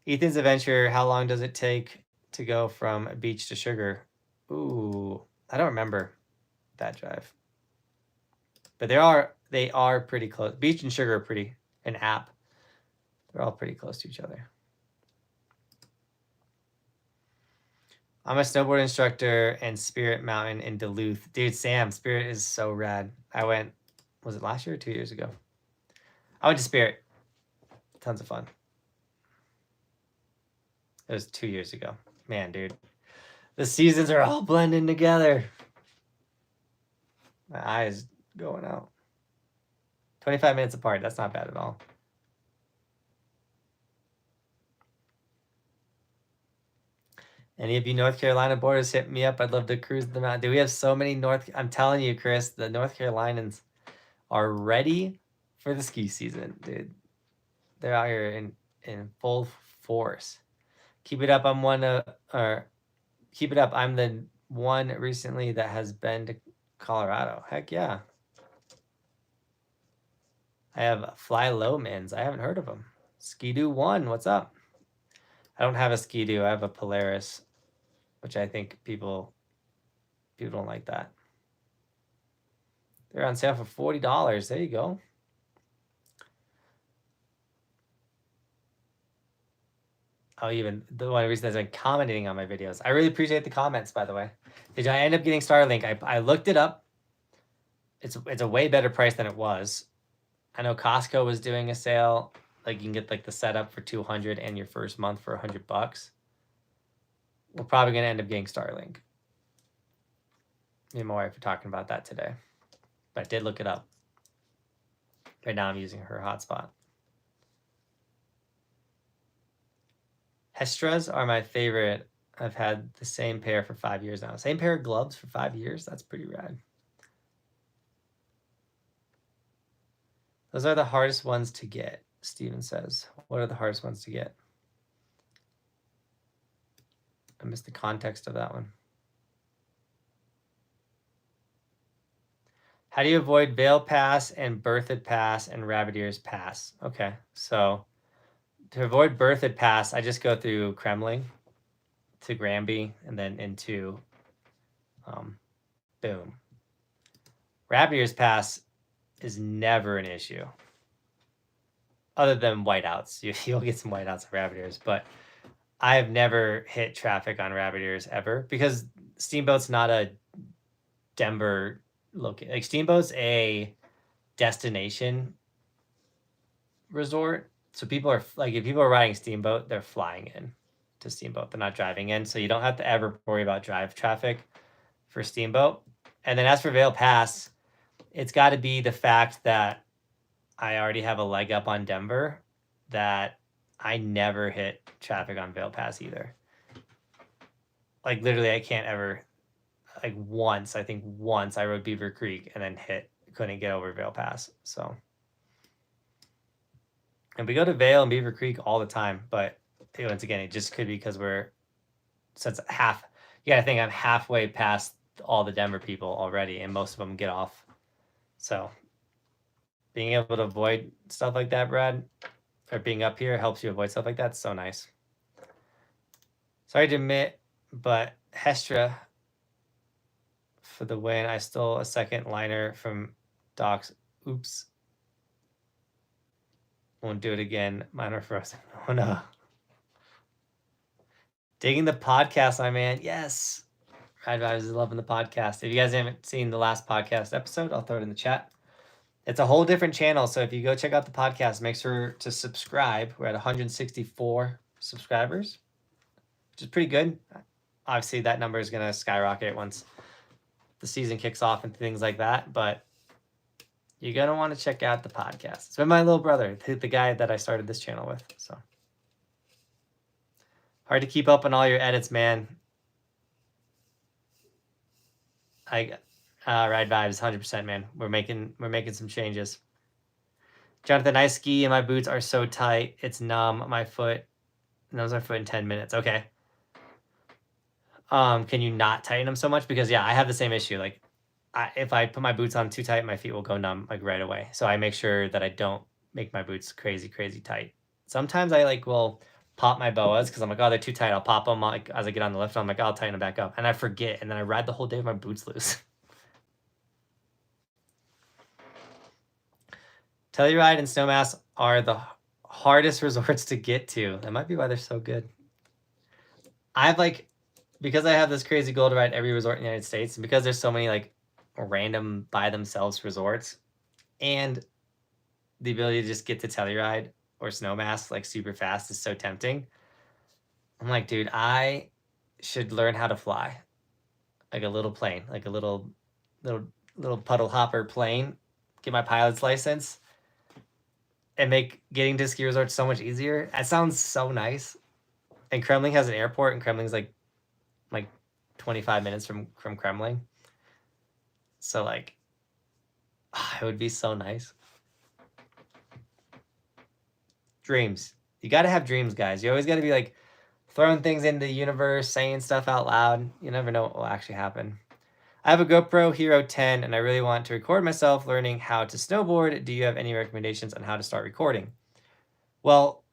Ethan's adventure, how long does it take to go from beach to Sugar? Ooh, I don't remember that drive. But they are pretty close. Beach and Sugar are pretty, an app. They're all pretty close to each other. I'm a snowboard instructor in Spirit Mountain in Duluth. Dude, Sam, Spirit is so rad. I went, was it last year or 2 years ago? I went to Spirit. Tons of fun. It was 2 years ago. Man, dude. The seasons are all blending together. My eyes going out. 25 minutes apart. That's not bad at all. Any of you North Carolina boarders, hit me up. I'd love to cruise them out. Do we have so many I'm telling you, Chris, the North Carolinians are ready for the ski season, dude. They're out here in full force. Keep it up. Keep it up. I'm the one recently that has been to Colorado. Heck yeah. I have Fly Low Mins. I haven't heard of them. Ski-Doo 1, what's up? I don't have a Ski-Doo. I have a Polaris, which I think people don't like that. They're on sale for $40. There you go. even the one reason I've been commenting on my videos. I really appreciate the comments, by the way. Did I end up getting Starlink? I looked it up. It's a way better price than it was. I know Costco was doing a sale. Like you can get like the setup for $200 and your first month for $100. We're probably gonna end up getting Starlink. Me and my wife were talking about that today, but I did look it up. Right now I'm using her hotspot. Hestras are my favorite. I've had the same pair for 5 years now. Same pair of gloves for 5 years. That's pretty rad. Those are the hardest ones to get, Steven says. What are the hardest ones to get? I missed the context of that one. How do you avoid Veil Pass and Berthoud Pass and Rabbit Ears Pass? Okay, so to avoid Berthoud Pass, I just go through Kremling to Granby and then into Boom. Rabbit Ears Pass is never an issue. Other than whiteouts. You'll get some whiteouts of Rabbit Ears, but I have never hit traffic on Rabbit Ears ever because Steamboat's not a Denver location. Like Steamboat's a destination resort. So people are like, if people are riding Steamboat, they're flying in to Steamboat. They're not driving in. So you don't have to ever worry about drive traffic for Steamboat. And then as for Vail Pass, it's got to be the fact that I already have a leg up on Denver that I never hit traffic on Vail Pass either. Like literally I can't ever, like once I rode Beaver Creek and then couldn't get over Vail Pass. So, and we go to Vail and Beaver Creek all the time, but once again, it just could be because you gotta think I'm halfway past all the Denver people already and most of them get off. So being able to avoid stuff like that, Brad, or being up here helps you avoid stuff like that. It's so nice. Sorry to admit, but Hestra for the win. I stole a second liner from Doc's. Oops. Won't do it again. Mine are frozen. Oh no. Digging the podcast, my man. Yes. Ride Vibes is loving the podcast. If you guys haven't seen the last podcast episode, I'll throw it in the chat. It's a whole different channel. So if you go check out the podcast, make sure to subscribe. We're at 164 subscribers, which is pretty good. Obviously, that number is going to skyrocket once the season kicks off and things like that. But you're going to want to check out the podcast. It's been my little brother, the guy that I started this channel with. So hard to keep up on all your edits, man. Ride Vibes, 100%, man. We're making some changes. Johnathan, I ski and my boots are so tight. It's numb. My foot numbs my foot in 10 minutes. Okay. Can you not tighten them so much? Because yeah, I have the same issue. Like if I put my boots on too tight, my feet will go numb like right away. So I make sure that I don't make my boots crazy tight. Sometimes I will pop my boas because I'm like, oh, they're too tight. I'll pop them like as I get on the lift. I'm like, I'll tighten them back up, and I forget, and then I ride the whole day with my boots loose. Telluride and Snowmass are the hardest resorts to get to. That might be why they're so good. Because I have this crazy goal to ride every resort in the United States, and because there's so many like random by themselves resorts, and the ability to just get to Telluride or Snowmass like super fast is so tempting. I'm like, dude, I should learn how to fly like a little plane, like a little puddle hopper plane, get my pilot's license, and make getting to ski resorts so much easier. That sounds so nice. And Kremling has an airport, and Kremling's like 25 minutes from Kremling. So like, it would be so nice. Dreams. You got to have dreams, guys. You always got to be like throwing things into the universe, saying stuff out loud. You never know what will actually happen. I have a GoPro Hero 10 and I really want to record myself learning how to snowboard. Do you have any recommendations on how to start recording? Well,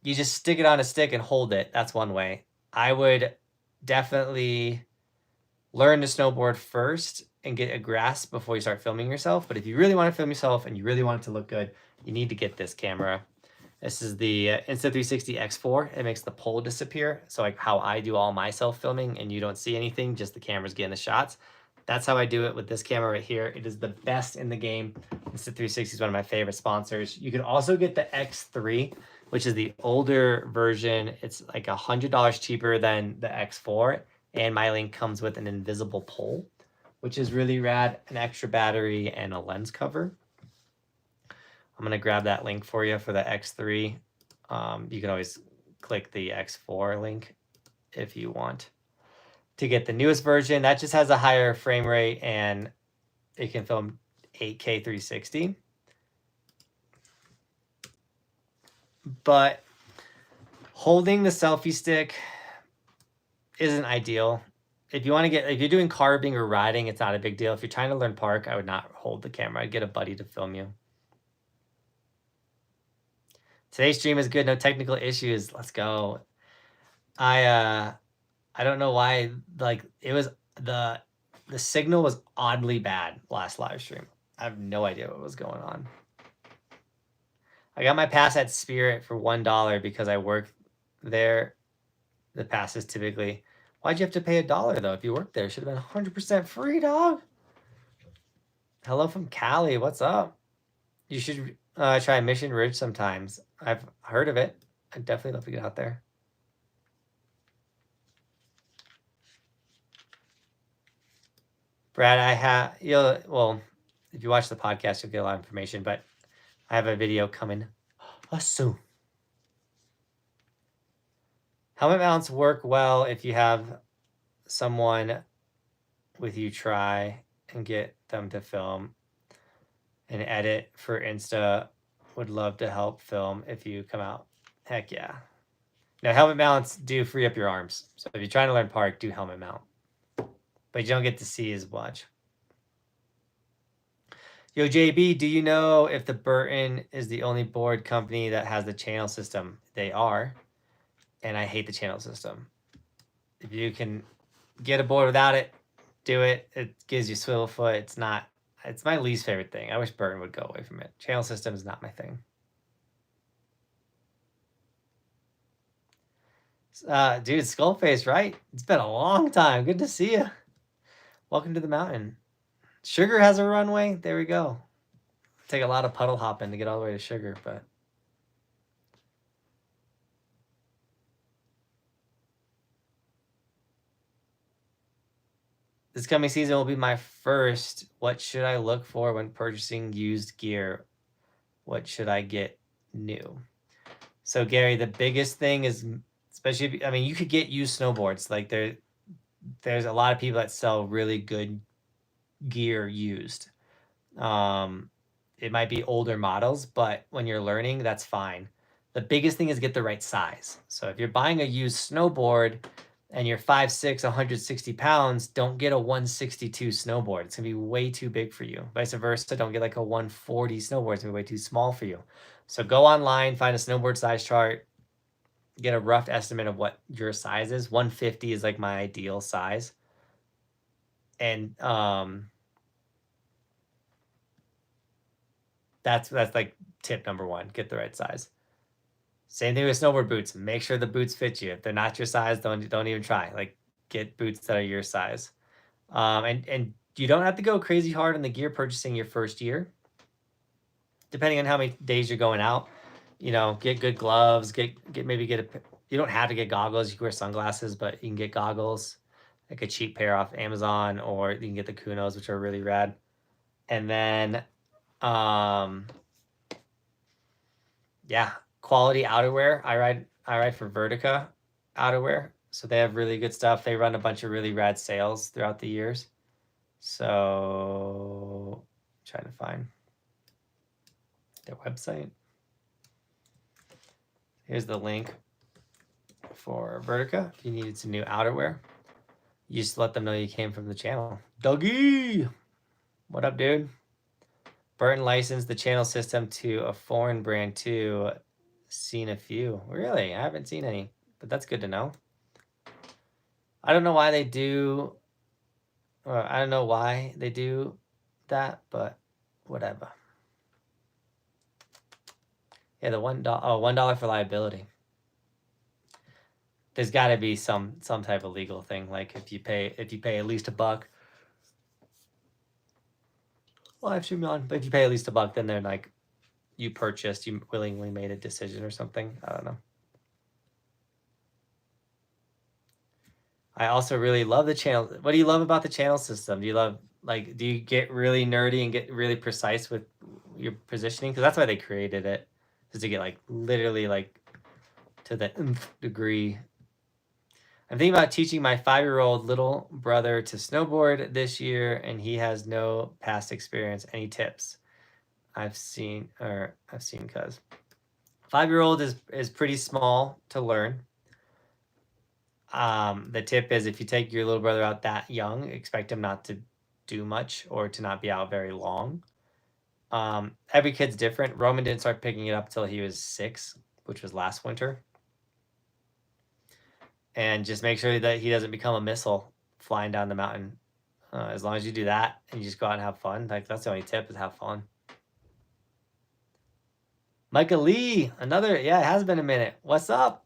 you just stick it on a stick and hold it. That's one way. I would definitely learn to snowboard first and get a grasp before you start filming yourself. But if you really want to film yourself and you really want it to look good, you need to get this camera. This is the Insta360 X4. It makes the pole disappear. So like how I do all my self-filming and you don't see anything, just the camera's getting the shots. That's how I do it with this camera right here. It is the best in the game. Insta360 is one of my favorite sponsors. You can also get the X3, which is the older version. It's like $100 cheaper than the X4. And my link comes with an invisible pole, which is really rad, an extra battery and a lens cover. I'm going to grab that link for you for the X3. You can always click the X4 link if you want to get the newest version. That just has a higher frame rate and it can film 8K 360. But holding the selfie stick isn't ideal. If you want to if you're doing carving or riding, it's not a big deal. If you're trying to learn park, I would not hold the camera. I'd get a buddy to film you. Today's stream is good. No technical issues. Let's go. I don't know why. Like it was the signal was oddly bad last live stream. I have no idea what was going on. I got my pass at Spirit for $1 because I work there. The pass is typically. Why'd you have to pay $1 though? If you worked there, it should have been 100% free, dog. Hello from Cali. What's up? You should try Mission Ridge sometimes. I've heard of it. I'd definitely love to get out there. Brad, well, if you watch the podcast, you'll get a lot of information, but I have a video coming soon. Helmet mounts work well if you have someone with you try and get them to film and edit for Insta. Would love to help film if you come out. Heck yeah. Now, helmet mounts do free up your arms. So if you're trying to learn park, do helmet mount. But you don't get to see as much. Yo, JB, do you know if the Burton is the only board company that has the channel system? They are. And I hate the channel system. If you can get a board without it, do it. It gives you swivel foot. It's my least favorite thing. I wish Burton would go away from it. Channel system is not my thing. Dude, Skullface, right? It's been a long time. Good to see you. Welcome to the mountain. Sugar has a runway. There we go. Take a lot of puddle hopping to get all the way to Sugar, but this coming season will be my first. What should I look for when purchasing used gear? What should I get new? So Gary, the biggest thing is, especially, I mean, you could get used snowboards. Like there's a lot of people that sell really good gear used. It might be older models, but when you're learning, that's fine. The biggest thing is get the right size. So if you're buying a used snowboard and you're 5'6", 160 pounds, don't get a 162 snowboard. It's gonna be way too big for you. Vice versa, don't get like a 140 snowboard. It's gonna be way too small for you. So go online, find a snowboard size chart, get a rough estimate of what your size is. 150 is like my ideal size. And that's like tip number one, get the right size. Same thing with snowboard boots. Make sure the boots fit you. If they're not your size, don't even try. Like get boots that are your size. And you don't have to go crazy hard on the gear purchasing your first year. Depending on how many days you're going out, you know, get good gloves, you don't have to get goggles. You can wear sunglasses, but you can get goggles, like a cheap pair off Amazon, or you can get the Kunos, which are really rad. And then, yeah, quality outerwear. I ride for Vertica outerwear, so they have really good stuff. They run a bunch of really rad sales throughout the years. So, trying to find their website. Here's the link for Vertica. If you needed some new outerwear, you just let them know you came from the channel. Dougie, what up, dude? Burton licensed the channel system to a foreign brand too. Seen a few. Really? I haven't seen any, but that's good to know. I don't know why they do, or I don't know why they do that, but whatever. Yeah, the $1 for liability. There's got to be some type of legal thing. Like if you pay at least $1, live stream on. But if you pay at least $1, then they're like, you willingly made a decision or something. I don't know. I also really love the channel. What do you love about the channel system? Do you get really nerdy and get really precise with your positioning? Because that's why they created it, is to get like literally like to the nth degree. I'm thinking about teaching my 5-year-old little brother to snowboard this year, and he has no past experience. Any tips? I've seen cuz 5-year-old is pretty small to learn. The tip is if you take your little brother out that young, expect him not to do much or to not be out very long. Every kid's different. Roman didn't start picking it up till he was 6, which was last winter. And just make sure that he doesn't become a missile flying down the mountain. As long as you do that and you just go out and have fun, like that's the only tip, is have fun. Micah Lee, it has been a minute. What's up?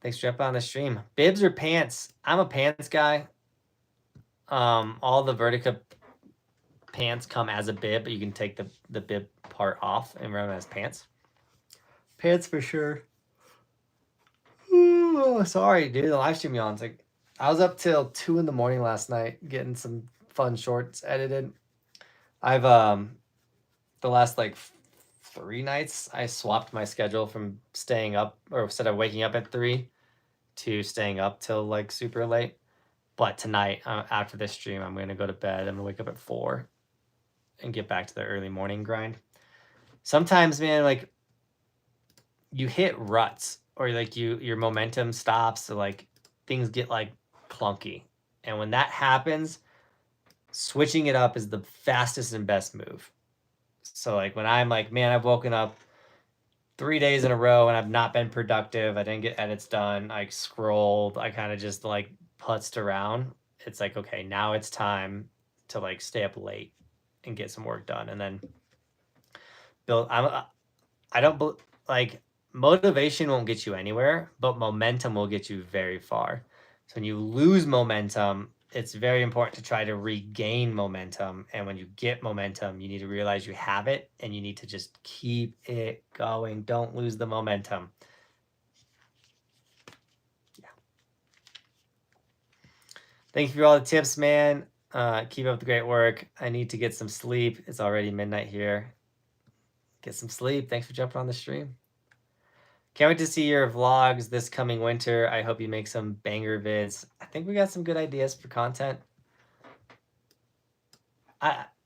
Thanks for jumping on the stream. Bibs or pants? I'm a pants guy. All the Vertica pants come as a bib, but you can take the bib part off and run them as pants. Pants for sure. Oh, sorry, dude. The live stream yawns. Like, I was up till 2 a.m. last night getting some fun shorts edited. I've the last like 3 nights I swapped my schedule from staying up, or instead of waking up at 3 to staying up till like super late. But tonight, after this stream, I'm gonna go to bed. I'm gonna wake up at 4 and get back to the early morning grind. Sometimes, man, like you hit ruts, or like your momentum stops, so like things get like clunky. And when that happens, switching it up is the fastest and best move. So like when I'm like, man, I've woken up 3 days in a row and I've not been productive, I didn't get edits done, I scrolled, I kind of just like putzed around. It's like, okay, now it's time to like stay up late and get some work done, and then build. I don't like, motivation won't get you anywhere, but momentum will get you very far. So when you lose momentum, it's very important to try to regain momentum. And when you get momentum, you need to realize you have it and you need to just keep it going. Don't lose the momentum. Yeah. Thank you for all the tips, man. Keep up the great work. I need to get some sleep. It's already midnight here. Get some sleep. Thanks for jumping on the stream. Can't wait to see your vlogs this coming winter. I hope you make some banger vids. I think we got some good ideas for content.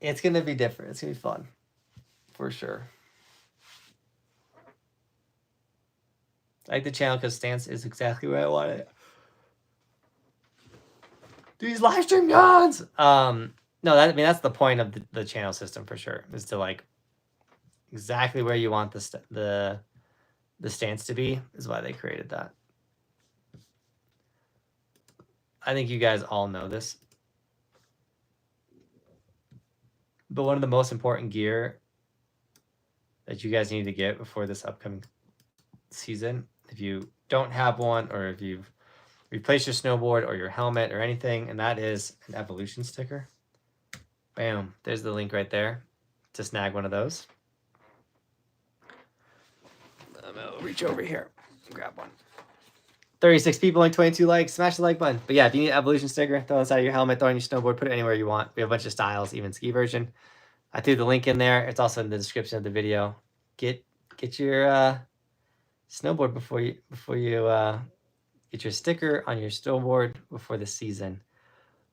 It's going to be different. It's going to be fun. For sure. I like the channel because stance is exactly where I want it. These live stream yawns! No, that's the point of the channel system for sure. Is to like exactly where you want the stance to be, is why they created that. I think you guys all know this. But one of the most important gear that you guys need to get before this upcoming season, if you don't have one, or if you've replaced your snowboard or your helmet or anything, and that is an evolution sticker. Bam, there's the link right there to snag one of those. I'm gonna reach over here and grab one. 36 people, like 22 likes. Smash the like button. But yeah, if you need an evolution sticker, throw it inside your helmet, throw it on your snowboard, put it anywhere you want. We have a bunch of styles, even ski version. I threw the link in there. It's also in the description of the video. Get your snowboard before you get your sticker on your snowboard before the season.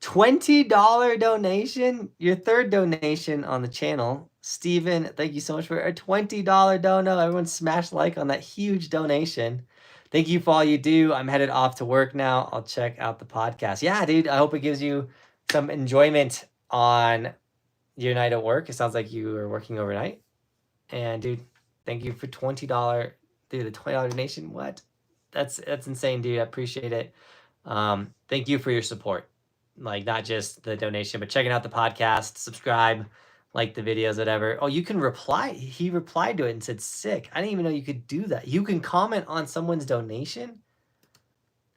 $20 donation, your third donation on the channel. Steven, thank you so much for a $20 dono. Everyone smash like on that huge donation. Thank you for all you do. I'm headed off to work now. I'll check out the podcast. Yeah, dude, I hope it gives you some enjoyment on your night at work. It sounds like you are working overnight. And dude, thank you for $20. Dude, the $20 donation, what? That's insane, dude. I appreciate it. Thank you for your support. Like, not just the donation, but checking out the podcast, subscribe, like the videos, whatever. Oh, you can reply. He replied to it and said, sick. I didn't even know you could do that. You can comment on someone's donation.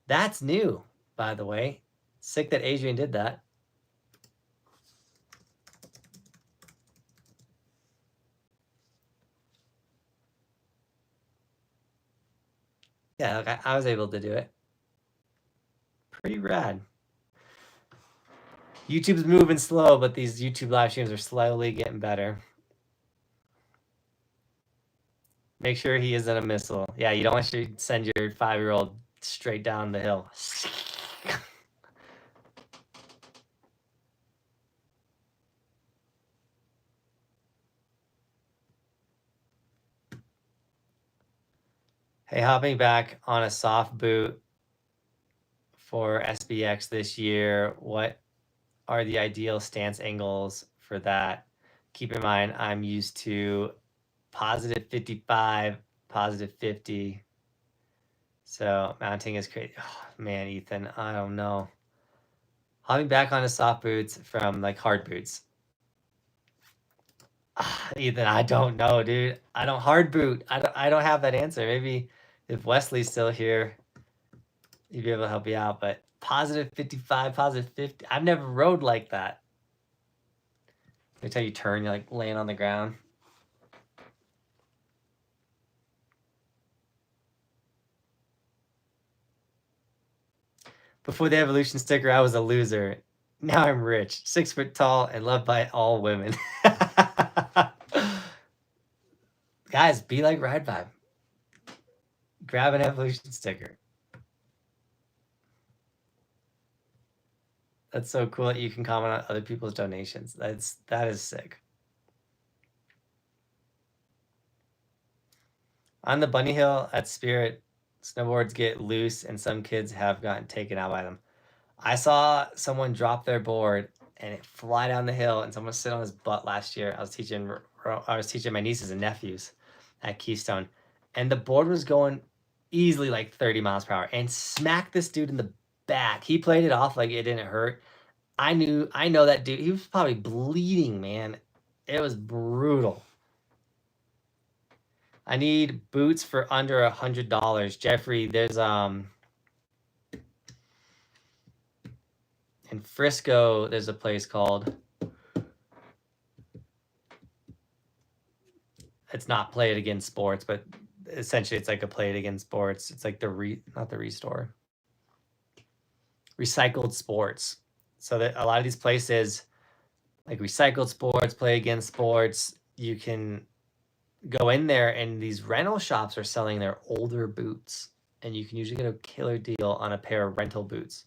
That's new, by the way. Sick that Adrian did that. Yeah, like I was able to do it. Pretty rad. YouTube's moving slow, but these YouTube live streams are slowly getting better. Make sure he isn't a missile. Yeah, you don't want to send your 5-year-old straight down the hill. Hey, hopping back on a soft boot for SBX this year, what are the ideal stance angles for that? Keep in mind, I'm used to positive 55, positive 50. So mounting is crazy. Oh, man, Ethan, I don't know. Hopping back onto soft boots from like hard boots. Ethan, I don't know, dude. I don't hard boot. I don't have that answer. Maybe if Wesley's still here, he'd be able to help you out. But positive 55, positive 50. I've never rode like that. Every time you turn, you're like laying on the ground. Before the Evolution sticker, I was a loser. Now I'm rich, 6 foot tall, and loved by all women. Guys, be like Ride Vibe. Grab an Evolution sticker. That's so cool that you can comment on other people's donations. That is sick. On the bunny hill at Spirit, snowboards get loose and some kids have gotten taken out by them. I saw someone drop their board and it fly down the hill and someone sit on his butt last year. I was teaching my nieces and nephews at Keystone, and the board was going easily like 30 miles per hour and smacked this dude in the back. He played it off like it didn't hurt. I know that dude. He was probably bleeding, man. It was brutal. I need boots for under $100. Jeffrey, there's in Frisco, there's a place called, it's not Play It Again Sports, but essentially it's like a Play It Again Sports. It's like not the Restore. Recycled Sports. So that a lot of these places, like Recycled Sports, Play Again Sports, you can go in there and these rental shops are selling their older boots, and you can usually get a killer deal on a pair of rental boots.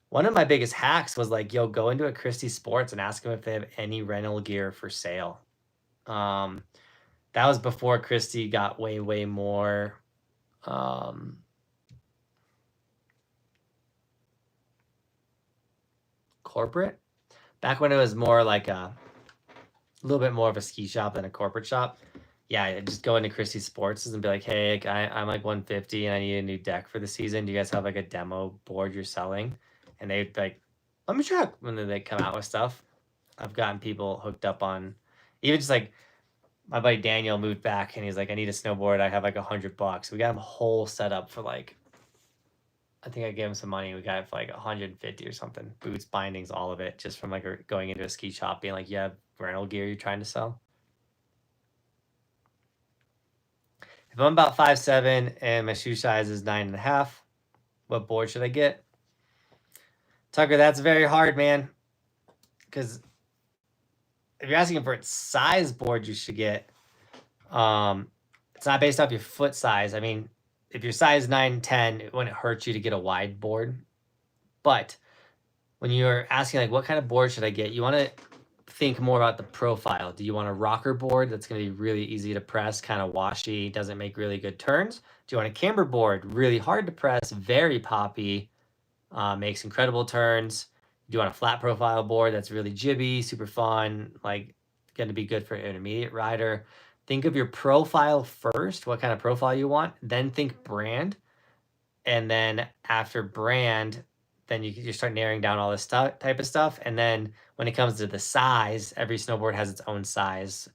One of my biggest hacks was like, yo, go into a Christie Sports and ask them if they have any rental gear for sale. That was before Christie got way, way more corporate. Back when it was more like a little bit more of a ski shop than a corporate shop. Yeah, I'd just go into Christie Sports and be like, hey, I'm like 150 and I need a new deck for the season. Do you guys have like a demo board you're selling? And they'd like, let me check when they come out with stuff. I've gotten people hooked up on, even just like my buddy Daniel moved back and he's like, I need a snowboard. I have like $100. We got him a whole setup for like, I think I gave him some money. We got it for like 150 or something. Boots, bindings, all of it, just from like going into a ski shop being like, yeah, rental gear you're trying to sell. If I'm about 5'7" and my shoe size is 9.5, what board should I get? Tucker, that's very hard, man. Because if you're asking for a size board you should get, it's not based off your foot size. I mean, if your size 9'10", it wouldn't hurt you to get a wide board. But when you're asking like what kind of board should I get, you want to think more about the profile. Do you want a rocker board that's going to be really easy to press, kind of washy, doesn't make really good turns? Do you want a camber board, really hard to press, very poppy, makes incredible turns? Do you want a flat profile board that's really jibby, super fun, like going to be good for an intermediate rider? Think of your profile first, what kind of profile you want, then think brand. And then after brand, then you start narrowing down all this type of stuff. And then when it comes to the size, every snowboard has its own size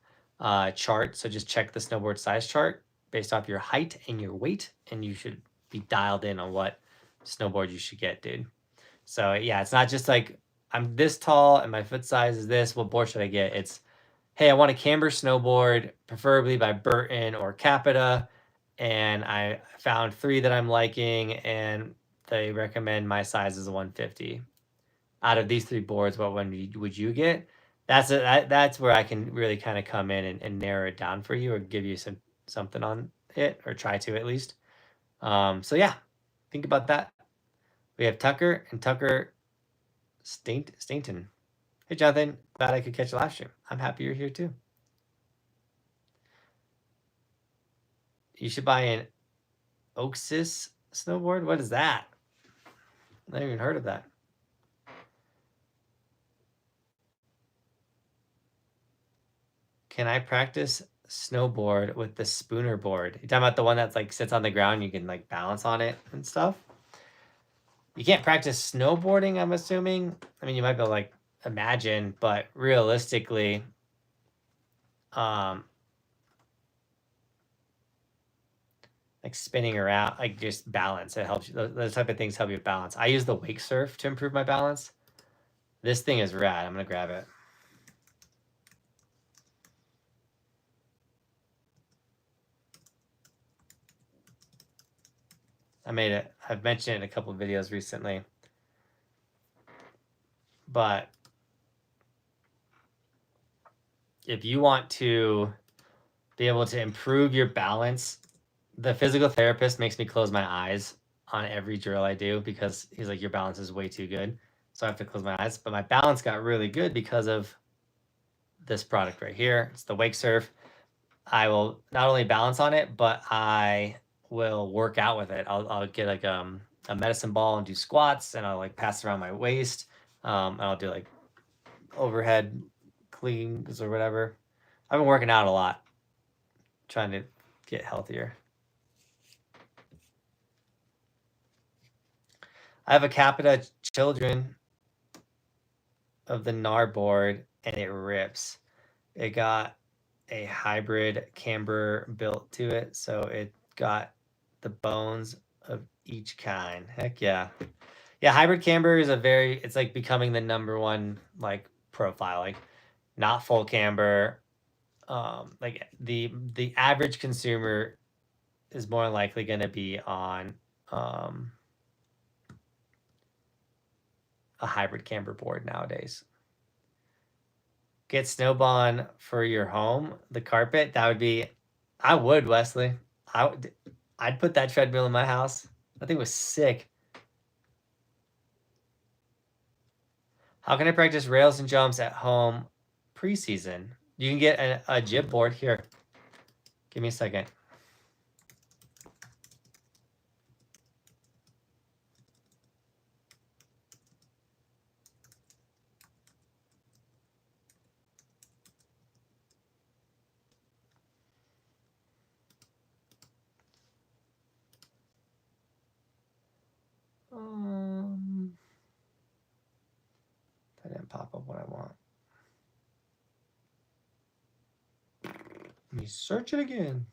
chart. So just check the snowboard size chart based off your height and your weight, and you should be dialed in on what snowboard you should get, dude. So yeah, it's not just like I'm this tall and my foot size is this. What board should I get? It's, hey, I want a camber snowboard, preferably by Burton or Capita, and I found 3 that I'm liking, and they recommend my size is a 150. Out of these 3 boards, what one would you get? That's where I can really kind of come in and narrow it down for you, or give you something on it, or try to at least. So yeah, think about that. We have Tucker and Tucker Stainton. Hey, Jonathan, glad I could catch a live stream. I'm happy you're here too. You should buy an Oaxis snowboard. What is that? I haven't even heard of that. Can I practice snowboard with the spooner board? You're talking about the one that's like sits on the ground, you can like balance on it and stuff? You can't practice snowboarding, I'm assuming. I mean, you might be able to like imagine, but realistically, like spinning around, like just balance, it helps you. Those type of things help you balance. I use the wake surf to improve my balance. This thing is rad. I'm gonna grab it. I've mentioned it in a couple of videos recently, but if you want to be able to improve your balance, the physical therapist makes me close my eyes on every drill I do, because he's like, your balance is way too good. So I have to close my eyes, but my balance got really good because of this product right here. It's the Wake Surf. I will not only balance on it, but I will work out with it. I'll get like a medicine ball and do squats, and I'll like pass it around my waist. And I'll do like overhead cleans or whatever. I've been working out a lot, trying to get healthier. I have a Capita Children of the NAR board, and it rips. It got a hybrid camber built to it, so it got the bones of each kind. Heck yeah. Yeah, hybrid camber is it's like becoming the #1 like profile, like not full camber. Like the average consumer is more likely going to be on a hybrid camber board nowadays. Get Snowbond for your home, the carpet. That would be, I would, Wesley. I'd put that treadmill in my house. That thing was sick. How can I practice rails and jumps at home preseason? You can get a jib board here. Give me a second. That didn't pop up what I want. Let me search it again.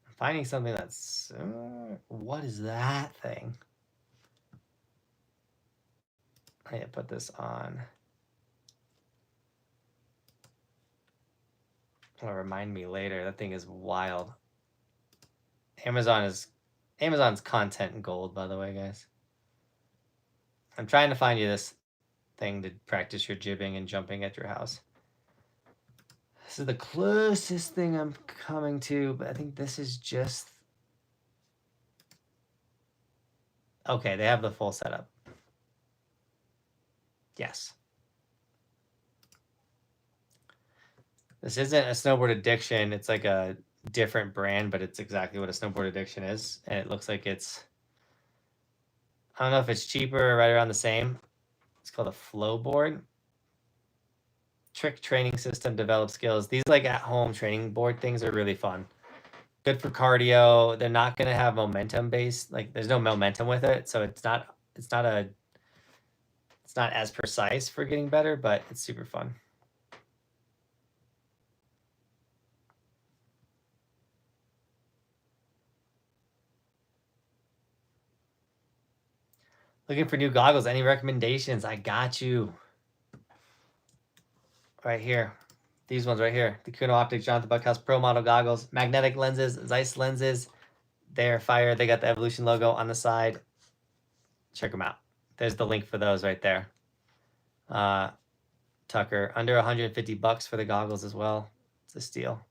I'm finding something that's... what is that thing? I need to put this on. It'll remind me later. That thing is wild. Amazon's content gold, by the way, guys. I'm trying to find you this thing to practice your jibbing and jumping at your house. This is the closest thing I'm coming to, but I think this is just... Okay, they have the full setup. Yes. This isn't a Snowboard Addiction. It's like a different brand, but it's exactly what a Snowboard Addiction is. And it looks like it's... I don't know if it's cheaper or right around the same. It's called a Flow board. trick training system, develop skills. These like at home training board things are really fun. Good for cardio. They're not gonna have momentum based, like there's no momentum with it, so it's not as precise for getting better, but it's super fun. Looking for new goggles. Any recommendations? I got you. Right here. These ones right here. The Kuno Optics Johnathan Buckhouse Pro Model goggles. Magnetic lenses, Zeiss lenses. They're fire. They got the Evolution logo on the side. Check them out. There's the link for those right there. Tucker, under 150 bucks for the goggles as well. It's a steal.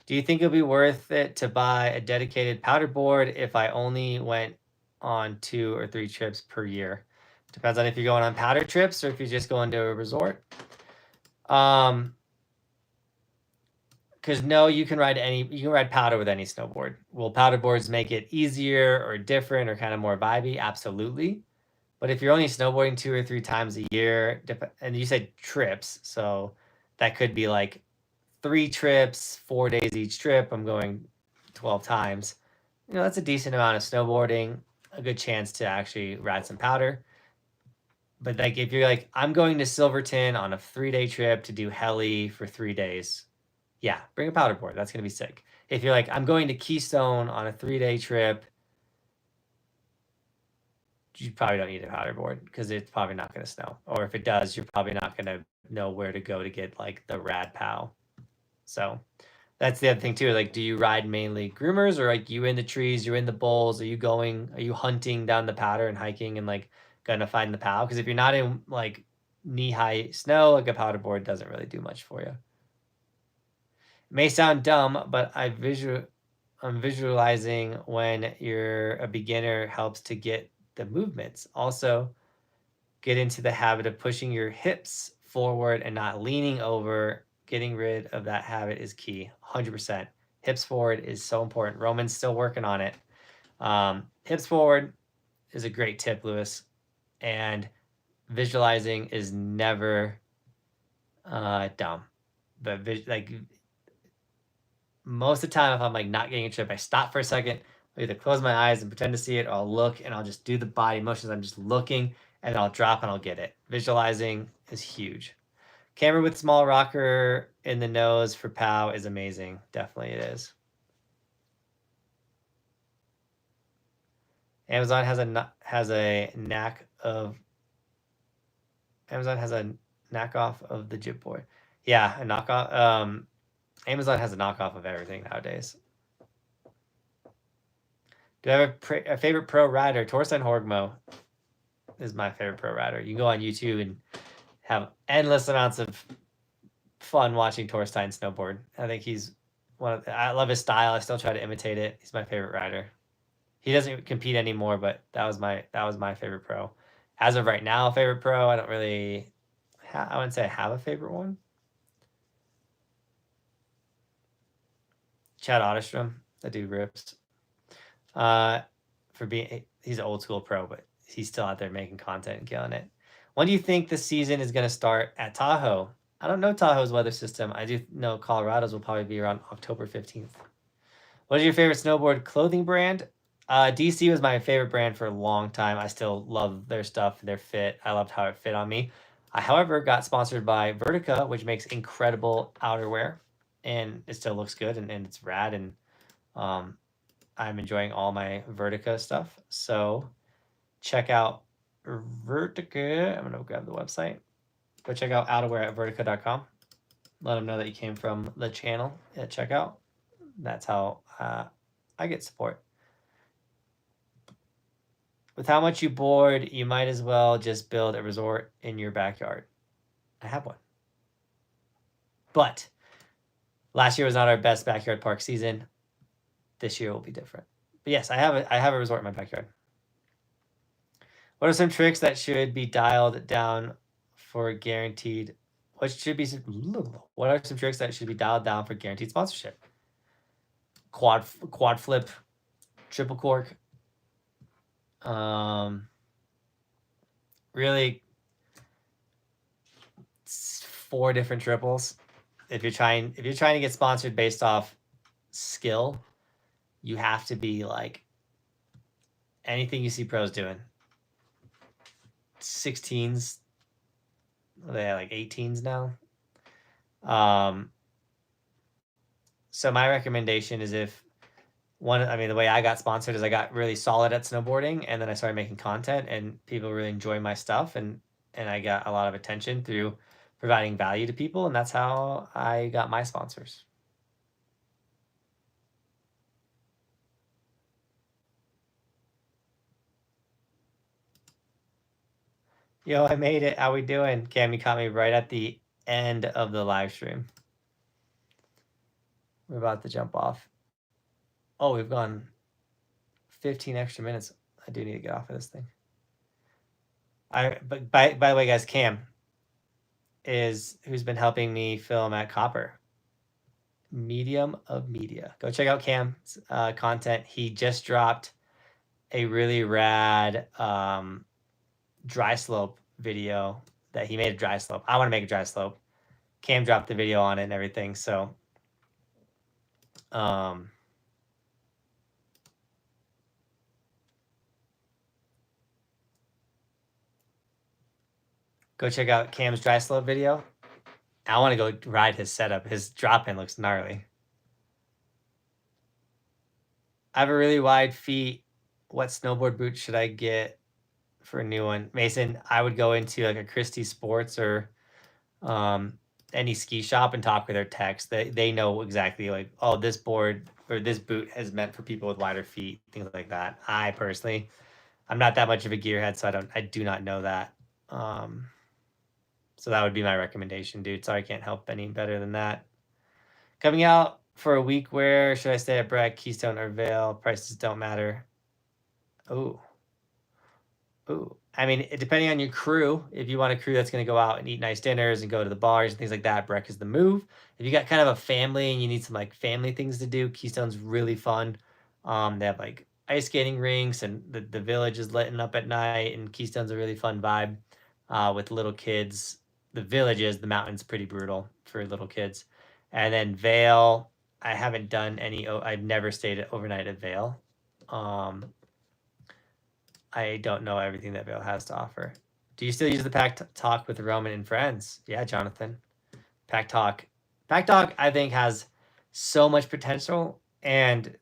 Do you think it'll be worth it to buy a dedicated powder board if I only went on 2 or 3 trips per year? Depends on if you're going on powder trips or if you're just going to a resort. Because no, you can ride powder with any snowboard. Will powder boards make it easier or different or kind of more vibey? Absolutely. But if you're only snowboarding 2 or 3 times a year, and you said trips, so that could be like 3 trips, 4 days each trip. I'm going 12 times. That's a decent amount of snowboarding, a good chance to actually ride some powder. But like if you're like, I'm going to Silverthorne on a 3-day trip to do heli for 3 days, yeah, bring a powder board. That's going to be sick. If you're like, I'm going to Keystone on a 3-day trip, you probably don't need a powder board because it's probably not going to snow. Or if it does, you're probably not going to know where to go to get like the rad pow. So that's the other thing too. Like, do you ride mainly groomers or like you in the trees, you're in the bowls? Are you hunting down the powder and hiking and like gonna find the pow? Because if you're not in like knee-high snow, like a powder board doesn't really do much for you. It may sound dumb, but I'm visualizing when you're a beginner helps to get the movements. Also, get into the habit of pushing your hips forward and not leaning over. Getting rid of that habit is key. 100%. Hips forward is so important. Roman's still working on it. Hips forward is a great tip, Lewis. And visualizing is never dumb. But like most of the time, if I'm like not getting a trip, I stop for a second. I'll either close my eyes and pretend to see it, or I'll look and I'll just do the body motions. I'm just looking and I'll drop and I'll get it. Visualizing is huge. Camera with small rocker in the nose for POW is amazing. Definitely it is. Amazon has a knack of knockoff of the jib board. Yeah, a knockoff. Amazon has a knockoff of everything nowadays. Do I have a favorite pro rider? Torstein Horgmo is my favorite pro rider. You can go on YouTube and have endless amounts of fun watching Torstein snowboard. I think he's I love his style. I still try to imitate it. He's my favorite rider. He doesn't compete anymore, but that was my favorite pro. As of right now, favorite pro. I don't really, I wouldn't say I have a favorite one. Chad Otterstrom, that dude rips. He's an old school pro, but he's still out there making content and killing it. When do you think the season is going to start at Tahoe? I don't know Tahoe's weather system. I do know Colorado's will probably be around October 15th. What is your favorite snowboard clothing brand? DC was my favorite brand for a long time. I still love their stuff, their fit. I loved how it fit on me. I, however, got sponsored by Vertica, which makes incredible outerwear, and it still looks good and it's rad. And I'm enjoying all my Vertica stuff. So check out Vertica. I'm going to grab the website. Go check out outerwear at vertica.com. Let them know that you came from the channel at checkout. That's how I get support. With how much you board, you might as well just build a resort in your backyard. I have one. But last year was not our best backyard park season. This year will be different. But yes, I have a resort in my backyard. What are some tricks that should be dialed down for guaranteed? What are some tricks that should be dialed down for guaranteed sponsorship? Quad flip, triple cork. Really 4 different triples. If you're trying to get sponsored based off skill, you have to be like anything you see pros doing. 16s, they like 18s now. So my recommendation is the way I got sponsored is I got really solid at snowboarding, and then I started making content, and people really enjoy my stuff, and I got a lot of attention through providing value to people, and that's how I got my sponsors. Yo, I made it. How we doing? Cam, you caught me right at the end of the live stream. We're about to jump off. Oh, we've gone 15 extra minutes. I do need to get off of this thing. But by the way, guys, Cam is who's been helping me film at Copper. Medium of Media. Go check out Cam's content. He just dropped a really rad dry slope video that he made a dry slope. I want to make a dry slope. Cam dropped the video on it and everything. So go check out Cam's dry slope video. I want to go ride his setup. His drop-in looks gnarly. I have a really wide feet. What snowboard boot should I get for a new one? Mason, I would go into like a Christie Sports or any ski shop and talk with their techs. They know exactly like, oh, this board or this boot is meant for people with wider feet, things like that. I personally, I'm not that much of a gearhead, so I do not know that. So that would be my recommendation, dude. Sorry, I can't help any better than that. Coming out for a week, where should I stay at Breck, Keystone, or Vail? Prices don't matter. Oh. I mean, depending on your crew, if you want a crew that's going to go out and eat nice dinners and go to the bars and things like that, Breck is the move. If you got kind of a family and you need some like family things to do, Keystone's really fun. They have like ice skating rinks, and the village is lighting up at night, and Keystone's a really fun vibe with little kids. The mountain's pretty brutal for little kids. And then Vail, I haven't done any, I've never stayed overnight at Vail. I don't know everything that Vail has to offer. Do you still use the Pack Talk with Roman and friends? Yeah, Jonathan. Pack Talk, I think has so much potential. And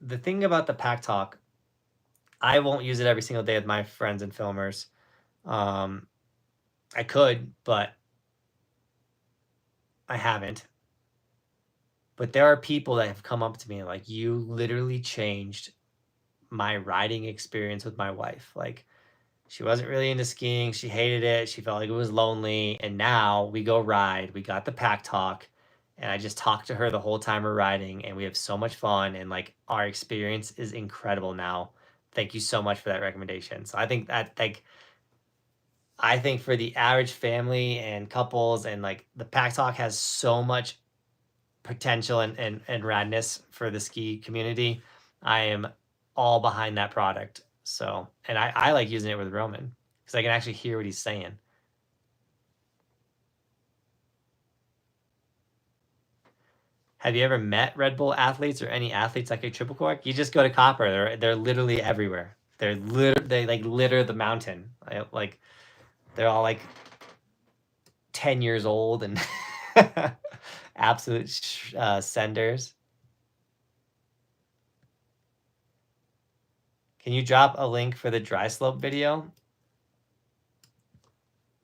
the thing about the Pack Talk, I won't use it every single day with my friends and filmers. I could, but I haven't. But there are people that have come up to me like, you literally changed my riding experience with my wife. Like, she wasn't really into skiing. She hated it. She felt like it was lonely. And now we go ride. We got the Pack Talk, and I just talk to her the whole time we're riding, and we have so much fun. And like, our experience is incredible now. Thank you so much for that recommendation. So I think that for the average family and couples, and like, the Pack Talk has so much potential and radness for the ski community. I am all behind that product. So, and I like using it with Roman because I can actually hear what he's saying. Have you ever met Red Bull athletes or any athletes like a Triple Cork? You just go to Copper. They're literally everywhere. They like litter the mountain. Like, they're all like 10 years old and absolute senders. Can you drop a link for the dry slope video?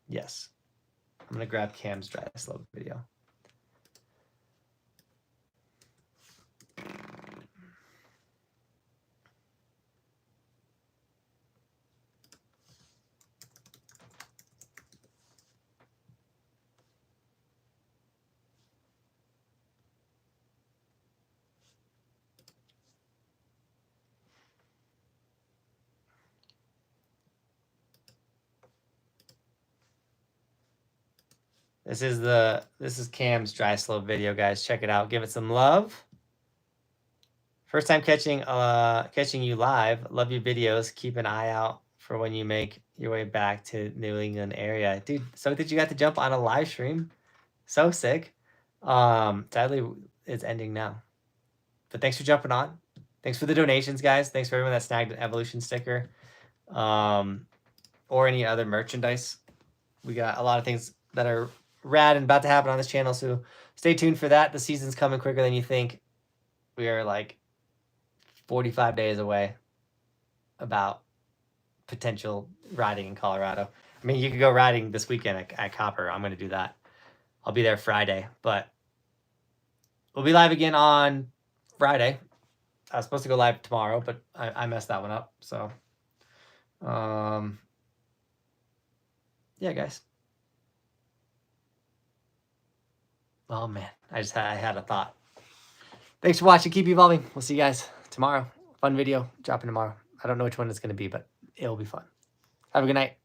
Yes. I'm going to grab Cam's dry slope video. This is Cam's dry slope video, guys. Check it out. Give it some love. First time catching you live. Love your videos. Keep an eye out for when you make your way back to New England area. Dude, so did you got to jump on a live stream? So sick. Sadly, it's ending now. But thanks for jumping on. Thanks for the donations, guys. Thanks for everyone that snagged an Evolution sticker. Or any other merchandise. We got a lot of things that are rad and about to happen on this channel, so stay tuned for that. The season's coming quicker than you think. We are like 45 days away about potential riding in Colorado. I mean, you could go riding this weekend at Copper. I'm going to do that. I'll be there Friday, but we'll be live again on Friday. I was supposed to go live tomorrow, but I messed that one up. So, yeah, guys. Oh man, I had a thought. Thanks for watching. Keep evolving. We'll see you guys tomorrow. Fun video dropping tomorrow. I don't know which one it's going to be, but it'll be fun. Have a good night.